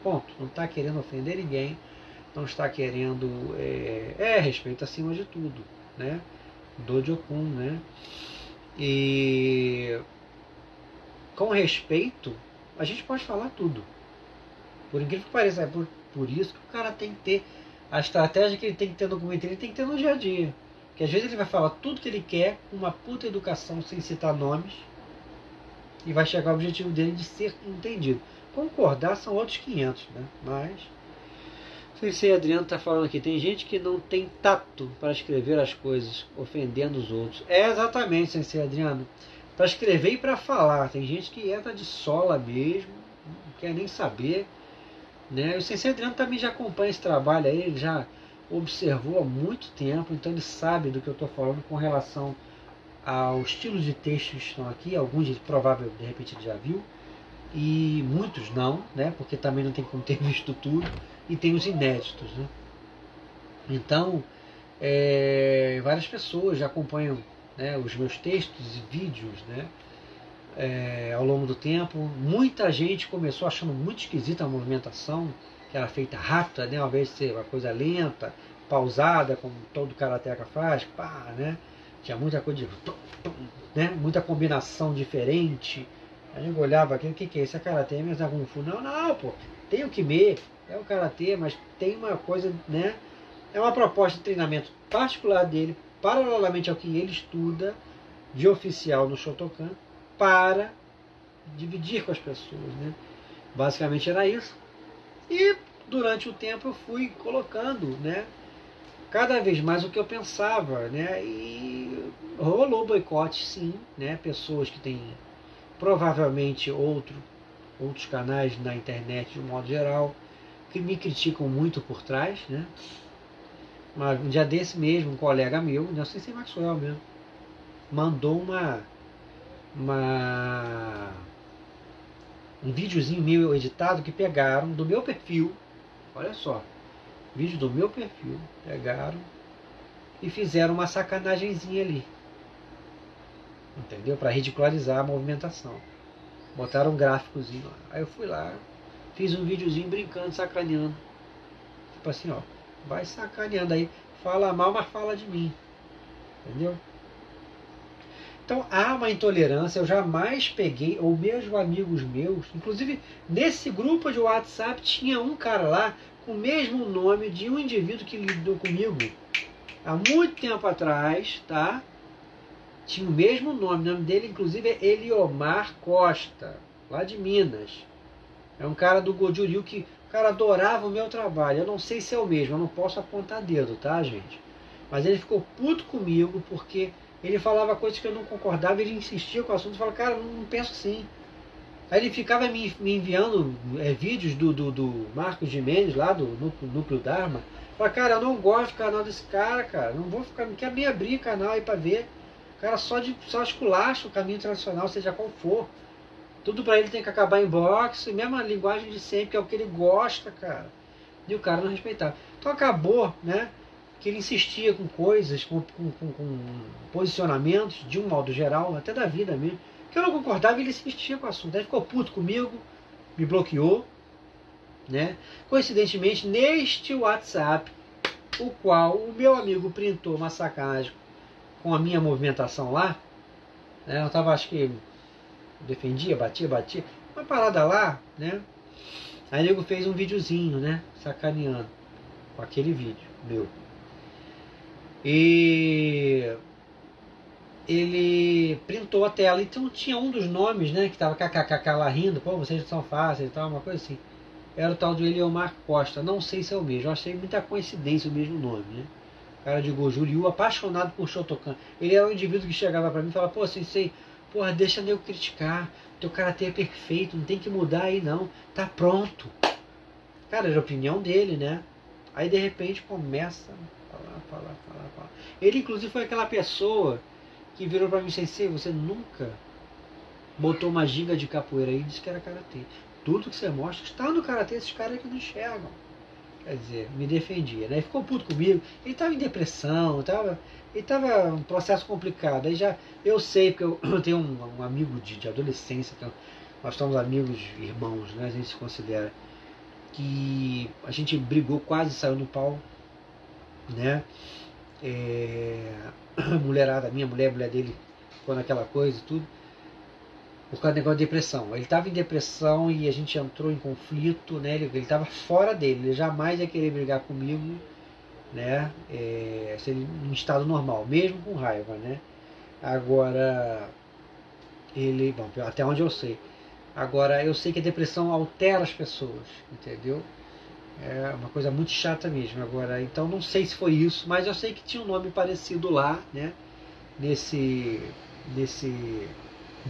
Ponto. Não está querendo ofender ninguém, não está querendo respeito acima de tudo, né? Dojokun, né? E com respeito, a gente pode falar tudo. Por incrível que pareça, é por isso que o cara tem que ter a estratégia que ele tem que ter no documento, ele tem que ter no dia a dia. Porque às vezes ele vai falar tudo que ele quer, com uma puta educação, sem citar nomes, e vai chegar ao objetivo dele de ser entendido. Concordar são outros 500, né? Mas o Sensei Adriano está falando aqui, tem gente que não tem tato para escrever as coisas, ofendendo os outros. É exatamente, Sensei Adriano. Para escrever e para falar. Tem gente que entra de sola mesmo, não quer nem saber. Né? O Sensei Adriano também já acompanha esse trabalho aí, ele já observou há muito tempo, então ele sabe do que eu estou falando com relação ao estilo de textos que estão aqui. Alguns provavelmente de repente ele já viu, e muitos não, né? Porque também não tem como ter visto tudo, e tem os inéditos, né? Então, várias pessoas já acompanham, né, os meus textos e vídeos, né, ao longo do tempo. Muita gente começou achando muito esquisita a movimentação, que era feita rápida, né, ao invés de ser uma coisa lenta, pausada, como todo karateka faz, pá, né? Tinha muita coisa de... né, muita combinação diferente. A gente olhava aquilo, o que é isso? É karatê, mas é kung fu? Não, não, pô, tem o kime, é o karatê, mas tem uma coisa, né? É uma proposta de treinamento particular dele, paralelamente ao que ele estuda de oficial no Shotokan, para dividir com as pessoas, né? Basicamente era isso. E durante o tempo eu fui colocando, né, cada vez mais o que eu pensava, né? E rolou boicote, sim, né? Pessoas que têm provavelmente outros canais na internet de um modo geral que me criticam muito por trás, né? Mas um dia desse mesmo, um colega meu, não sei se é Maxwell mesmo, mandou um videozinho meu editado que pegaram do meu perfil. Olha só, vídeo do meu perfil, pegaram e fizeram uma sacanagemzinha ali, entendeu? Para ridicularizar a movimentação. Botaram um gráficozinho lá. Aí eu fui lá, fiz um videozinho brincando, sacaneando. Tipo assim, ó, vai sacaneando aí, fala mal, mas fala de mim, entendeu? Então há uma intolerância, eu jamais peguei, ou mesmo amigos meus, inclusive nesse grupo de WhatsApp tinha um cara lá com o mesmo nome de um indivíduo que lidou comigo há muito tempo atrás, tá? Tinha o mesmo nome, o nome dele inclusive é Eliomar Costa, lá de Minas. É um cara do Goju-Ryu que o cara adorava o meu trabalho. Eu não sei se é o mesmo, eu não posso apontar dedo, tá, gente? Mas ele ficou puto comigo porque ele falava coisas que eu não concordava, ele insistia com o assunto e falava, cara, não penso assim. Aí ele ficava me enviando vídeos do Marcos Gimenez, lá do Núcleo Dharma. Falava, cara, eu não gosto do canal desse cara, não vou ficar, não quero nem abrir canal aí pra ver. O cara só esculacha o caminho tradicional, seja qual for. Tudo pra ele tem que acabar em boxe, mesma linguagem de sempre, que é o que ele gosta, cara. E o cara não respeitava. Então acabou, né, que ele insistia com coisas, com posicionamentos, de um modo geral, até da vida mesmo, que eu não concordava, e ele insistia com o assunto. Aí ficou puto comigo, me bloqueou, né? Coincidentemente, neste WhatsApp, o qual o meu amigo printou uma sacanagem com a minha movimentação lá, né? Eu tava, acho que defendia, batia, uma parada lá, né? Aí o nego fez um videozinho, né, sacaneando com aquele vídeo meu. E ele printou a tela, então tinha um dos nomes, né, que tava kkkk lá rindo, pô, vocês são fáceis e tal, uma coisa assim. Era o tal do Eliomar Costa, não sei se é o mesmo, eu achei muita coincidência o mesmo nome, né? Cara de Goju-Ryu, apaixonado por Shotokan. Ele era um indivíduo que chegava pra mim e falava, pô, sensei, porra, deixa eu criticar, teu karatê é perfeito, não tem que mudar aí não, tá pronto. Cara, era a opinião dele, né? Aí de repente começa a falar. Ele inclusive foi aquela pessoa que virou pra mim: Sensei, você nunca botou uma giga de capoeira aí e disse que era karatê. Tudo que você mostra está no karatê, esses caras que não enxergam. Quer dizer, me defendia, né? Ele ficou puto comigo, ele estava em depressão, ele estava um processo complicado. Aí já, eu sei, porque eu tenho um amigo de adolescência, nós somos amigos, irmãos, né? A gente se considera, que a gente brigou, quase saiu no pau, né? Mulherada, minha mulher, a mulher dele, ficou naquela coisa e tudo, por causa do negócio de depressão. Ele estava em depressão e a gente entrou em conflito, né? Ele estava fora dele, ele jamais ia querer brigar comigo, né? Se ele em estado normal, mesmo com raiva, né? Agora, bom, até onde eu sei. Agora, eu sei que a depressão altera as pessoas, entendeu? É uma coisa muito chata mesmo. Agora, então não sei se foi isso, mas eu sei que tinha um nome parecido lá, né? Nesse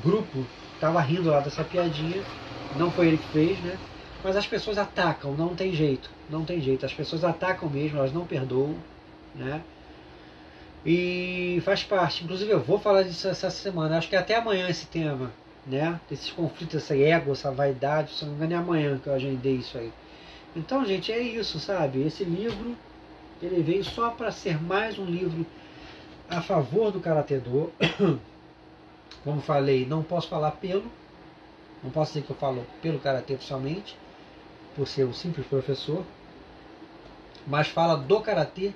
grupo, tava rindo lá dessa piadinha. Não foi ele que fez, né? Mas as pessoas atacam, não tem jeito, não tem jeito. As pessoas atacam mesmo, elas não perdoam, né? E faz parte. Inclusive eu vou falar disso essa semana. Acho que é até amanhã esse tema, né? Esses conflitos, essa ego, essa vaidade. Se não me engano é amanhã que eu agendei isso aí. Então, gente, é isso, sabe? Esse livro, ele veio só para ser mais um livro a favor do Karatê Do. Como falei, não posso falar não posso dizer que eu falo pelo Karatê oficialmente, por ser um simples professor, mas fala do Karatê,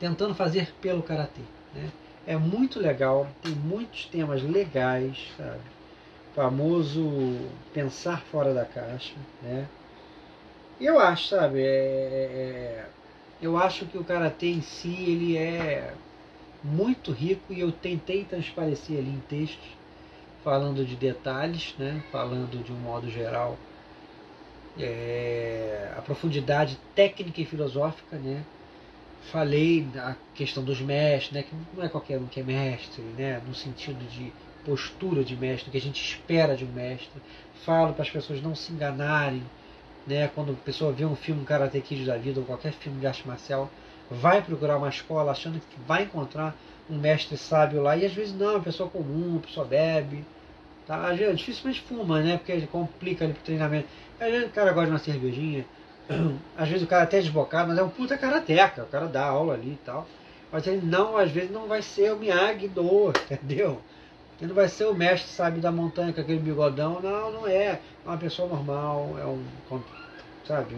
tentando fazer pelo Karatê, né? É muito legal, tem muitos temas legais, sabe? O famoso pensar fora da caixa, né? E eu acho, sabe, eu acho que o Karatê em si, ele é muito rico, e eu tentei transparecer ali em textos, falando de detalhes, né? Falando de um modo geral, a profundidade técnica e filosófica, né? Falei da questão dos mestres, né? Que não é qualquer um que é mestre, né? No sentido de postura de mestre, o que a gente espera de um mestre. Falo para as pessoas não se enganarem, né? Quando a pessoa vê um filme Karate Kid da vida, ou qualquer filme de arte marcial, vai procurar uma escola achando que vai encontrar um mestre sábio lá, e às vezes não, é uma pessoa comum, uma pessoa bebe, tá? Às vezes, dificilmente fuma, né? Porque complica ali pro treinamento. Às vezes o cara gosta de uma cervejinha, às vezes o cara até é desbocado, mas é um puta karateca, o cara dá aula ali e tal. Mas ele não, às vezes não vai ser o Miyagi-Do, entendeu? Ele não vai ser o mestre sábio da montanha com aquele bigodão, não, não é. É uma pessoa normal, sabe,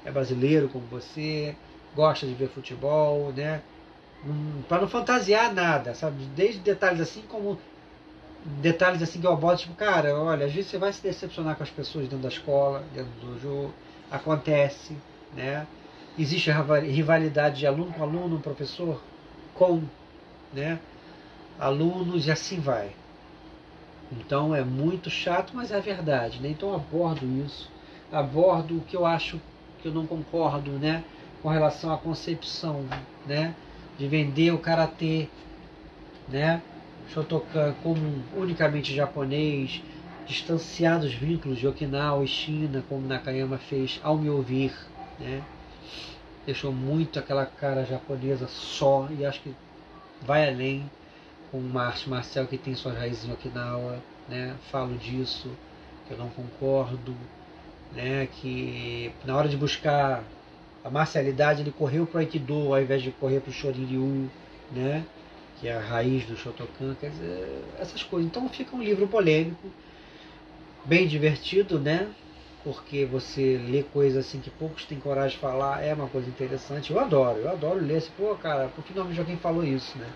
é brasileiro como você, gosta de ver futebol, né? Para não fantasiar nada, sabe? Desde detalhes assim como detalhes assim que eu boto, tipo, cara, olha, às vezes você vai se decepcionar com as pessoas dentro da escola, dentro do jogo, acontece, né? Existe rivalidade de aluno com aluno, professor com, né, alunos, e assim vai. Então é muito chato, mas é verdade, né? Então abordo isso, abordo o que eu acho que eu não concordo, né, com relação à concepção, né, de vender o karatê, né, Shotokan como unicamente japonês, distanciar dos vínculos de Okinawa e China, como Nakayama fez, ao meu ouvir, né, deixou muito aquela cara japonesa só, e acho que vai além, com uma arte marcial que tem suas raízes em Okinawa, né? Falo disso, que eu não concordo, né? Que na hora de buscar a marcialidade ele correu para o Aikido ao invés de correr para o Shorin-ryu, né? Que é a raiz do Shotokan, quer dizer, essas coisas. Então fica um livro polêmico, bem divertido, né? Porque você lê coisas assim que poucos têm coragem de falar, é uma coisa interessante. Eu adoro ler assim, pô, cara, finalmente alguém falou isso, né?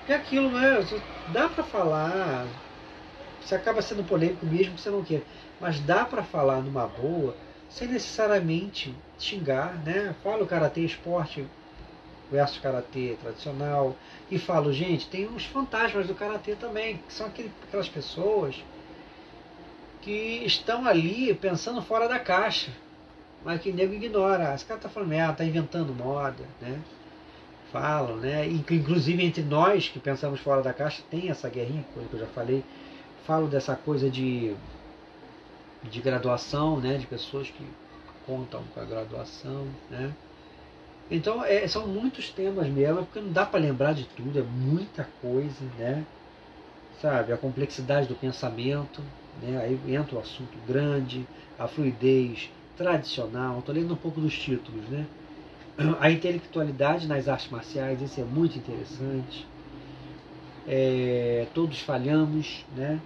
E aquilo, né? Dá para falar, você acaba sendo polêmico mesmo que você não queira, mas dá para falar numa boa, sem necessariamente xingar, né? Falo karatê esporte versus karatê tradicional, e falo, gente, tem uns fantasmas do karatê também, que são aquelas pessoas que estão ali pensando fora da caixa, mas que o nego ignora. Esse cara tá falando merda, tá inventando moda, né? Falam, né? Inclusive entre nós que pensamos fora da caixa tem essa guerrinha, coisa que eu já falei. falo dessa coisa de graduação, né, de pessoas que contam com a graduação, né. Então são muitos temas mesmo, porque não dá para lembrar de tudo, é muita coisa, né, sabe, a complexidade do pensamento, né, aí entra o assunto grande, a fluidez tradicional, estou lendo um pouco dos títulos, né, a intelectualidade nas artes marciais, isso é muito interessante. Todos falhamos, né,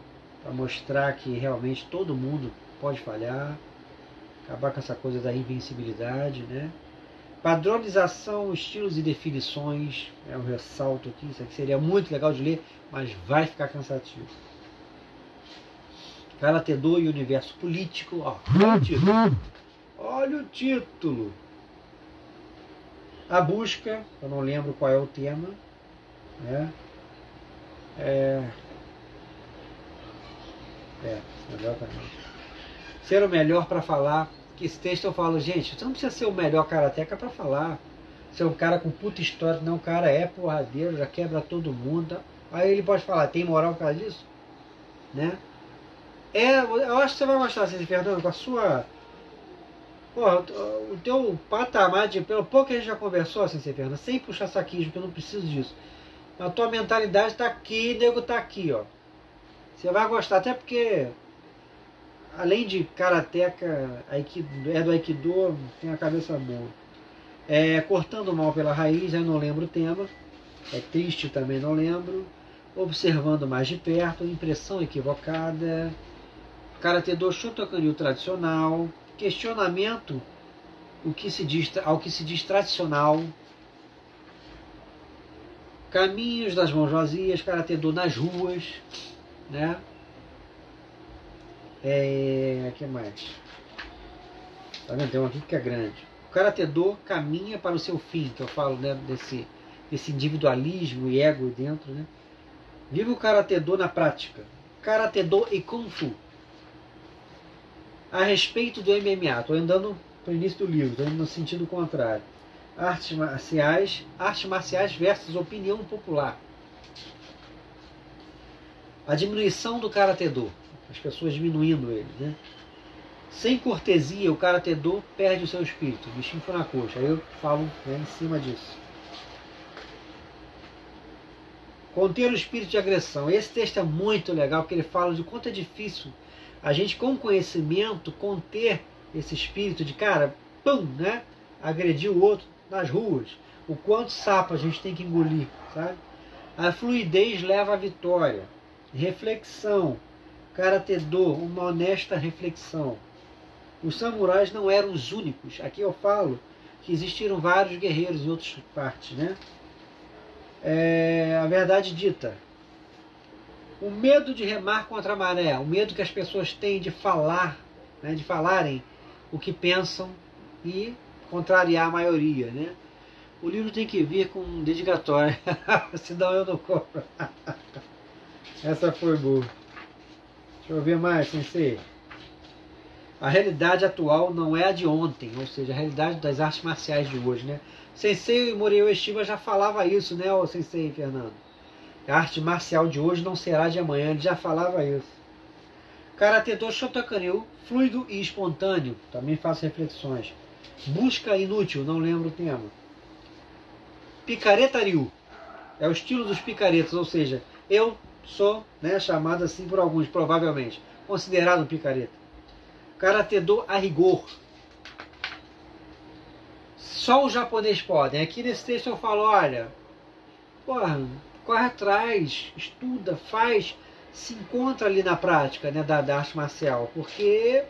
para mostrar que realmente todo mundo pode falhar, acabar com essa coisa da invencibilidade, né. Padronização, estilos e definições, um ressalto aqui, isso aqui seria muito legal de ler, mas vai ficar cansativo. Karate-do e universo político, ó, olha o título. Olha o título. A busca, eu não lembro qual é o tema, né? Exatamente. Ser o melhor para falar. Que esse texto eu falo, gente, você não precisa ser o melhor karateca para falar. Ser um cara com puta história, não, o cara é porradeiro, já quebra todo mundo. Aí ele pode falar, tem moral por causa disso? Né? Eu acho que você vai gostar, assim, Fernando, com a sua... Porra, o teu patamar de... Pelo pouco que a gente já conversou, assim, Fernando, sem puxar saquismo, que eu não preciso disso. A tua mentalidade tá aqui, o nego tá aqui, ó. Você vai gostar, até porque... Além de karateca, é do Aikido, tem a cabeça boa. Cortando o mal pela raiz, eu não lembro o tema. É triste, também não lembro. Observando mais de perto, impressão equivocada. Karate-do Shotokan-ryu tradicional. Questionamento ao que se diz tradicional. Caminhos das mãos vazias, Karate-do nas ruas, né? Que mais? Tá vendo? Tem um aqui que é grande. O Karate-do caminha para o seu fim, que eu falo, né, desse individualismo e ego dentro, né? Viva o Karate-do na prática. Karate-do e Kung Fu. A respeito do MMA, estou andando para o início do livro, estou indo no sentido contrário. Artes marciais versus opinião popular. A diminuição do Karate-do, as pessoas diminuindo ele, né? Sem cortesia, o Karate-do perde o seu espírito. Bichinho foi na coxa. Aí eu falo, né, em cima disso. Conter o espírito de agressão. Esse texto é muito legal, porque ele fala de quanto é difícil a gente, com conhecimento, conter esse espírito de, cara, pum, né? Agredir o outro nas ruas. O quanto sapo a gente tem que engolir, sabe? A fluidez leva à vitória. Reflexão. Karate-do, uma honesta reflexão. Os samurais não eram os únicos. Aqui eu falo que existiram vários guerreiros em outras partes, né? A verdade dita. O medo de remar contra a maré, o medo que as pessoas têm de falar, né, de falarem o que pensam e contrariar a maioria, né? O livro tem que vir com dedicatória, senão eu não compro. Essa foi boa. Deixa eu ver mais, sensei. A realidade atual não é a de ontem, ou seja, a realidade das artes marciais de hoje, né? Sensei Morihei Ueshiba já falava isso, né, o Sensei Fernando? A arte marcial de hoje não será de amanhã, ele já falava isso. Karate-do Shotokan-ryu, fluido e espontâneo, também faço reflexões. Busca inútil, não lembro o tema. Picareta-ryu, é o estilo dos picaretas, ou seja, eu sou, né, chamado assim por alguns, provavelmente, considerado um picareta. Karate-do a rigor. Só o japonês podem. Aqui nesse texto eu falo, olha, porra, corre atrás, estuda, faz, se encontra ali na prática, né, da arte marcial, porque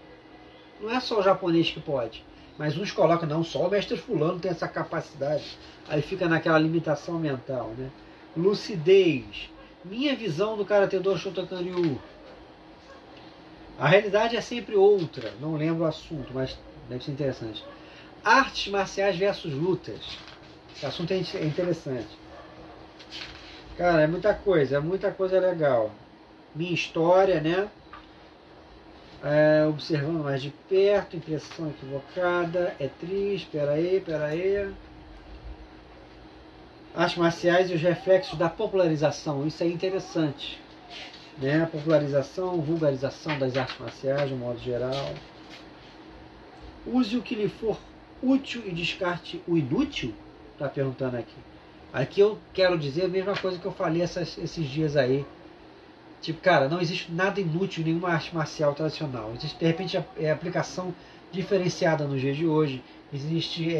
não é só o japonês que pode. Mas uns colocam, não, só o mestre fulano tem essa capacidade. Aí fica naquela limitação mental, né? Lucidez. Minha visão do Karate-do Shotokan-ryu. A realidade é sempre outra. Não lembro o assunto, mas deve ser interessante. Artes marciais versus lutas. Esse assunto é interessante. Cara, é muita coisa legal. Minha história, né? Observando mais de perto, impressão equivocada, é triste, peraí. Artes marciais e os reflexos da popularização, isso é interessante. né? Popularização, vulgarização das artes marciais de um modo geral. Use o que lhe for útil e descarte o inútil? Está perguntando aqui. Aqui eu quero dizer a mesma coisa que eu falei esses dias aí. Tipo, cara, não existe nada inútil em nenhuma arte marcial tradicional. Existe, de repente, a aplicação diferenciada nos dias de hoje. Existe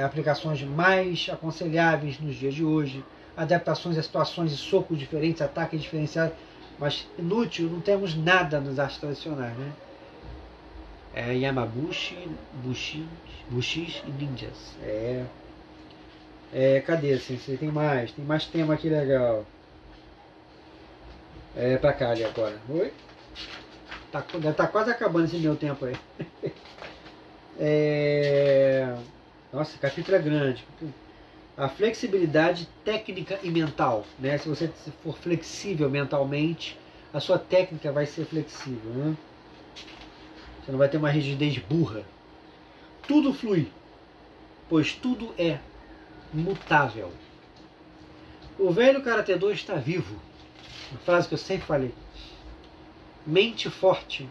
aplicações mais aconselháveis nos dias de hoje. Adaptações a situações de socos diferentes, ataques diferenciados. Mas inútil, não temos nada nas artes tradicionais, né? Yamabushi, Bushis e Ninjas. Cadê assim? Tem mais tema aqui legal. Pra cá ali agora. Oi? Deve estar quase acabando esse meu tempo aí. Nossa, capítulo é grande. A flexibilidade técnica e mental, né? Se você for flexível mentalmente, a sua técnica vai ser flexível, né? Você não vai ter uma rigidez burra. Tudo flui, pois tudo é mutável. O velho Karate Do está vivo. Uma frase que eu sempre falei. Mente forte.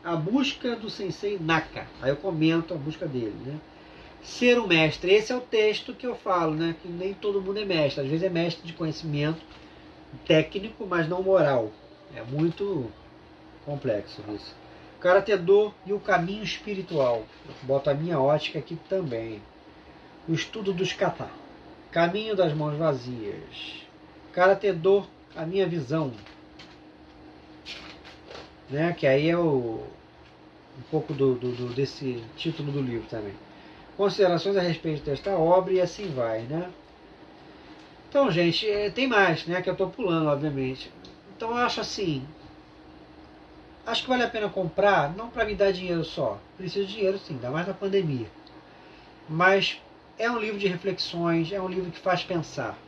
A busca do Sensei Naka. Aí eu comento a busca dele, né? Ser um mestre. Esse é o texto que eu falo, né? Que nem todo mundo é mestre. Às vezes é mestre de conhecimento técnico, mas não moral. É muito complexo isso. Karate Do e o caminho espiritual. Eu boto a minha ótica aqui também. O estudo dos kata. Caminho das mãos vazias. Karate Do, a minha visão. Né? Que aí é um pouco desse título do livro também. Considerações a respeito desta obra e assim vai, né? Então, gente, tem mais, né? Que eu estou pulando, obviamente. Então eu acho assim, acho que vale a pena comprar, não para me dar dinheiro só. Preciso de dinheiro sim, ainda mais na pandemia. Mas é um livro de reflexões, é um livro que faz pensar,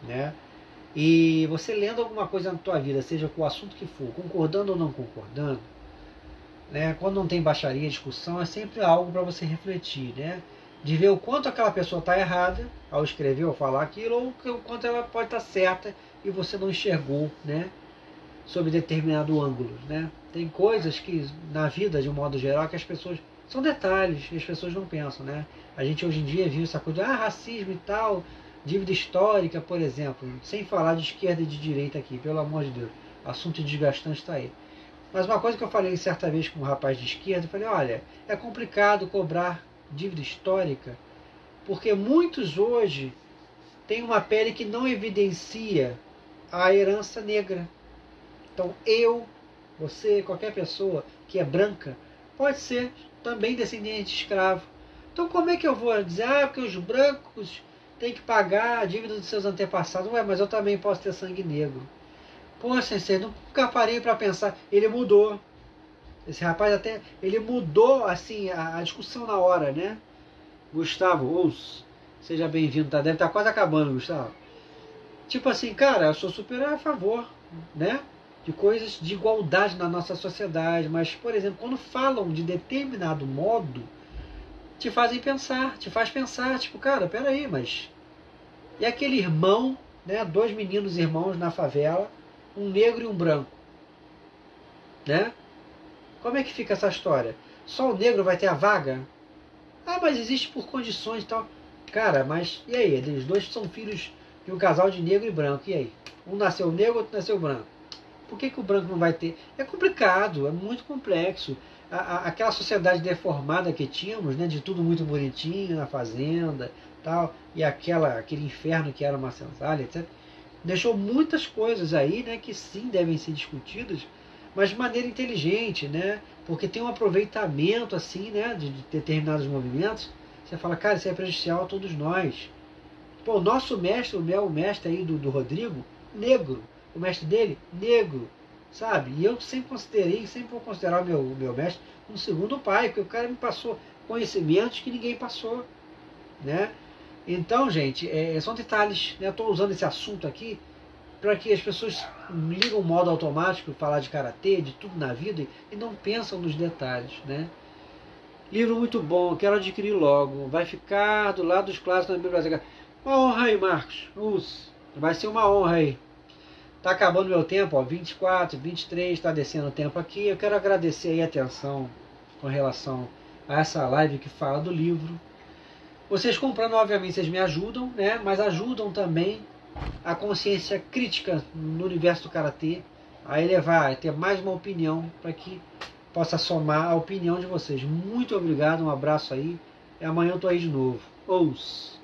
né? E você lendo alguma coisa na tua vida, seja com o assunto que for, concordando ou não concordando, né? Quando não tem baixaria, discussão, é sempre algo para você refletir, né? De ver o quanto aquela pessoa está errada ao escrever ou falar aquilo, ou o quanto ela pode estar certa e você não enxergou, né? Sob determinado ângulo, né? Tem coisas que na vida, de um modo geral, que as pessoas... São detalhes que as pessoas não pensam, né? A gente hoje em dia viu essa coisa de racismo e tal, dívida histórica, por exemplo, sem falar de esquerda e de direita aqui, pelo amor de Deus. Assunto desgastante está aí. Mas uma coisa que eu falei certa vez com um rapaz de esquerda, eu falei, olha, é complicado cobrar dívida histórica, porque muitos hoje têm uma pele que não evidencia a herança negra. Então eu, você, qualquer pessoa que é branca, pode ser também descendente de escravo. Então como é que eu vou dizer, porque os brancos têm que pagar a dívida dos seus antepassados? Ué, mas eu também posso ter sangue negro. Pô, sensei, nunca parei para pensar. Ele mudou. Esse rapaz até, ele mudou assim a discussão na hora, né? Gustavo, seja bem-vindo, tá? Deve estar quase acabando, Gustavo. Tipo assim, cara, eu sou super a favor, né? De coisas de igualdade na nossa sociedade, mas, por exemplo, quando falam de determinado modo, te faz pensar, tipo, cara, peraí, mas... E aquele irmão, né? Dois meninos irmãos na favela, um negro e um branco, né? Como é que fica essa história? Só o negro vai ter a vaga? Mas existe por condições e tal. Cara, mas e aí? Eles dois são filhos de um casal de negro e branco, e aí? Um nasceu negro, outro nasceu branco. Por que o branco não vai ter? É complicado, é muito complexo. Aquela sociedade deformada que tínhamos, né, de tudo muito bonitinho na fazenda, tal, e aquele inferno que era uma senzala, etc., deixou muitas coisas aí, né, que sim devem ser discutidas, mas de maneira inteligente, né, porque tem um aproveitamento assim, né, de determinados movimentos. Você fala, cara, isso é prejudicial a todos nós. Pô, o nosso mestre, o mestre aí do Rodrigo, negro. O mestre dele, negro. Sabe? E eu sempre considerei, sempre vou considerar o meu mestre um segundo pai, porque o cara me passou conhecimentos que ninguém passou, né? Então, gente, são detalhes, né? Eu estou usando esse assunto aqui para que as pessoas ligam o modo automático, falar de karatê, de tudo na vida, e não pensam nos detalhes, né? Livro muito bom, quero adquirir logo. Vai ficar do lado dos clássicos da Bíblia Brasileira. Uma honra aí, Marcos. Vai ser uma honra aí. Tá acabando meu tempo, ó, 24, 23, está descendo o tempo aqui. Eu quero agradecer aí a atenção com relação a essa live que fala do livro. Vocês comprando, obviamente, vocês me ajudam, né? Mas ajudam também a consciência crítica no universo do Karatê a elevar, a ter mais uma opinião para que possa somar a opinião de vocês. Muito obrigado, um abraço aí. E amanhã eu tô aí de novo. Ous!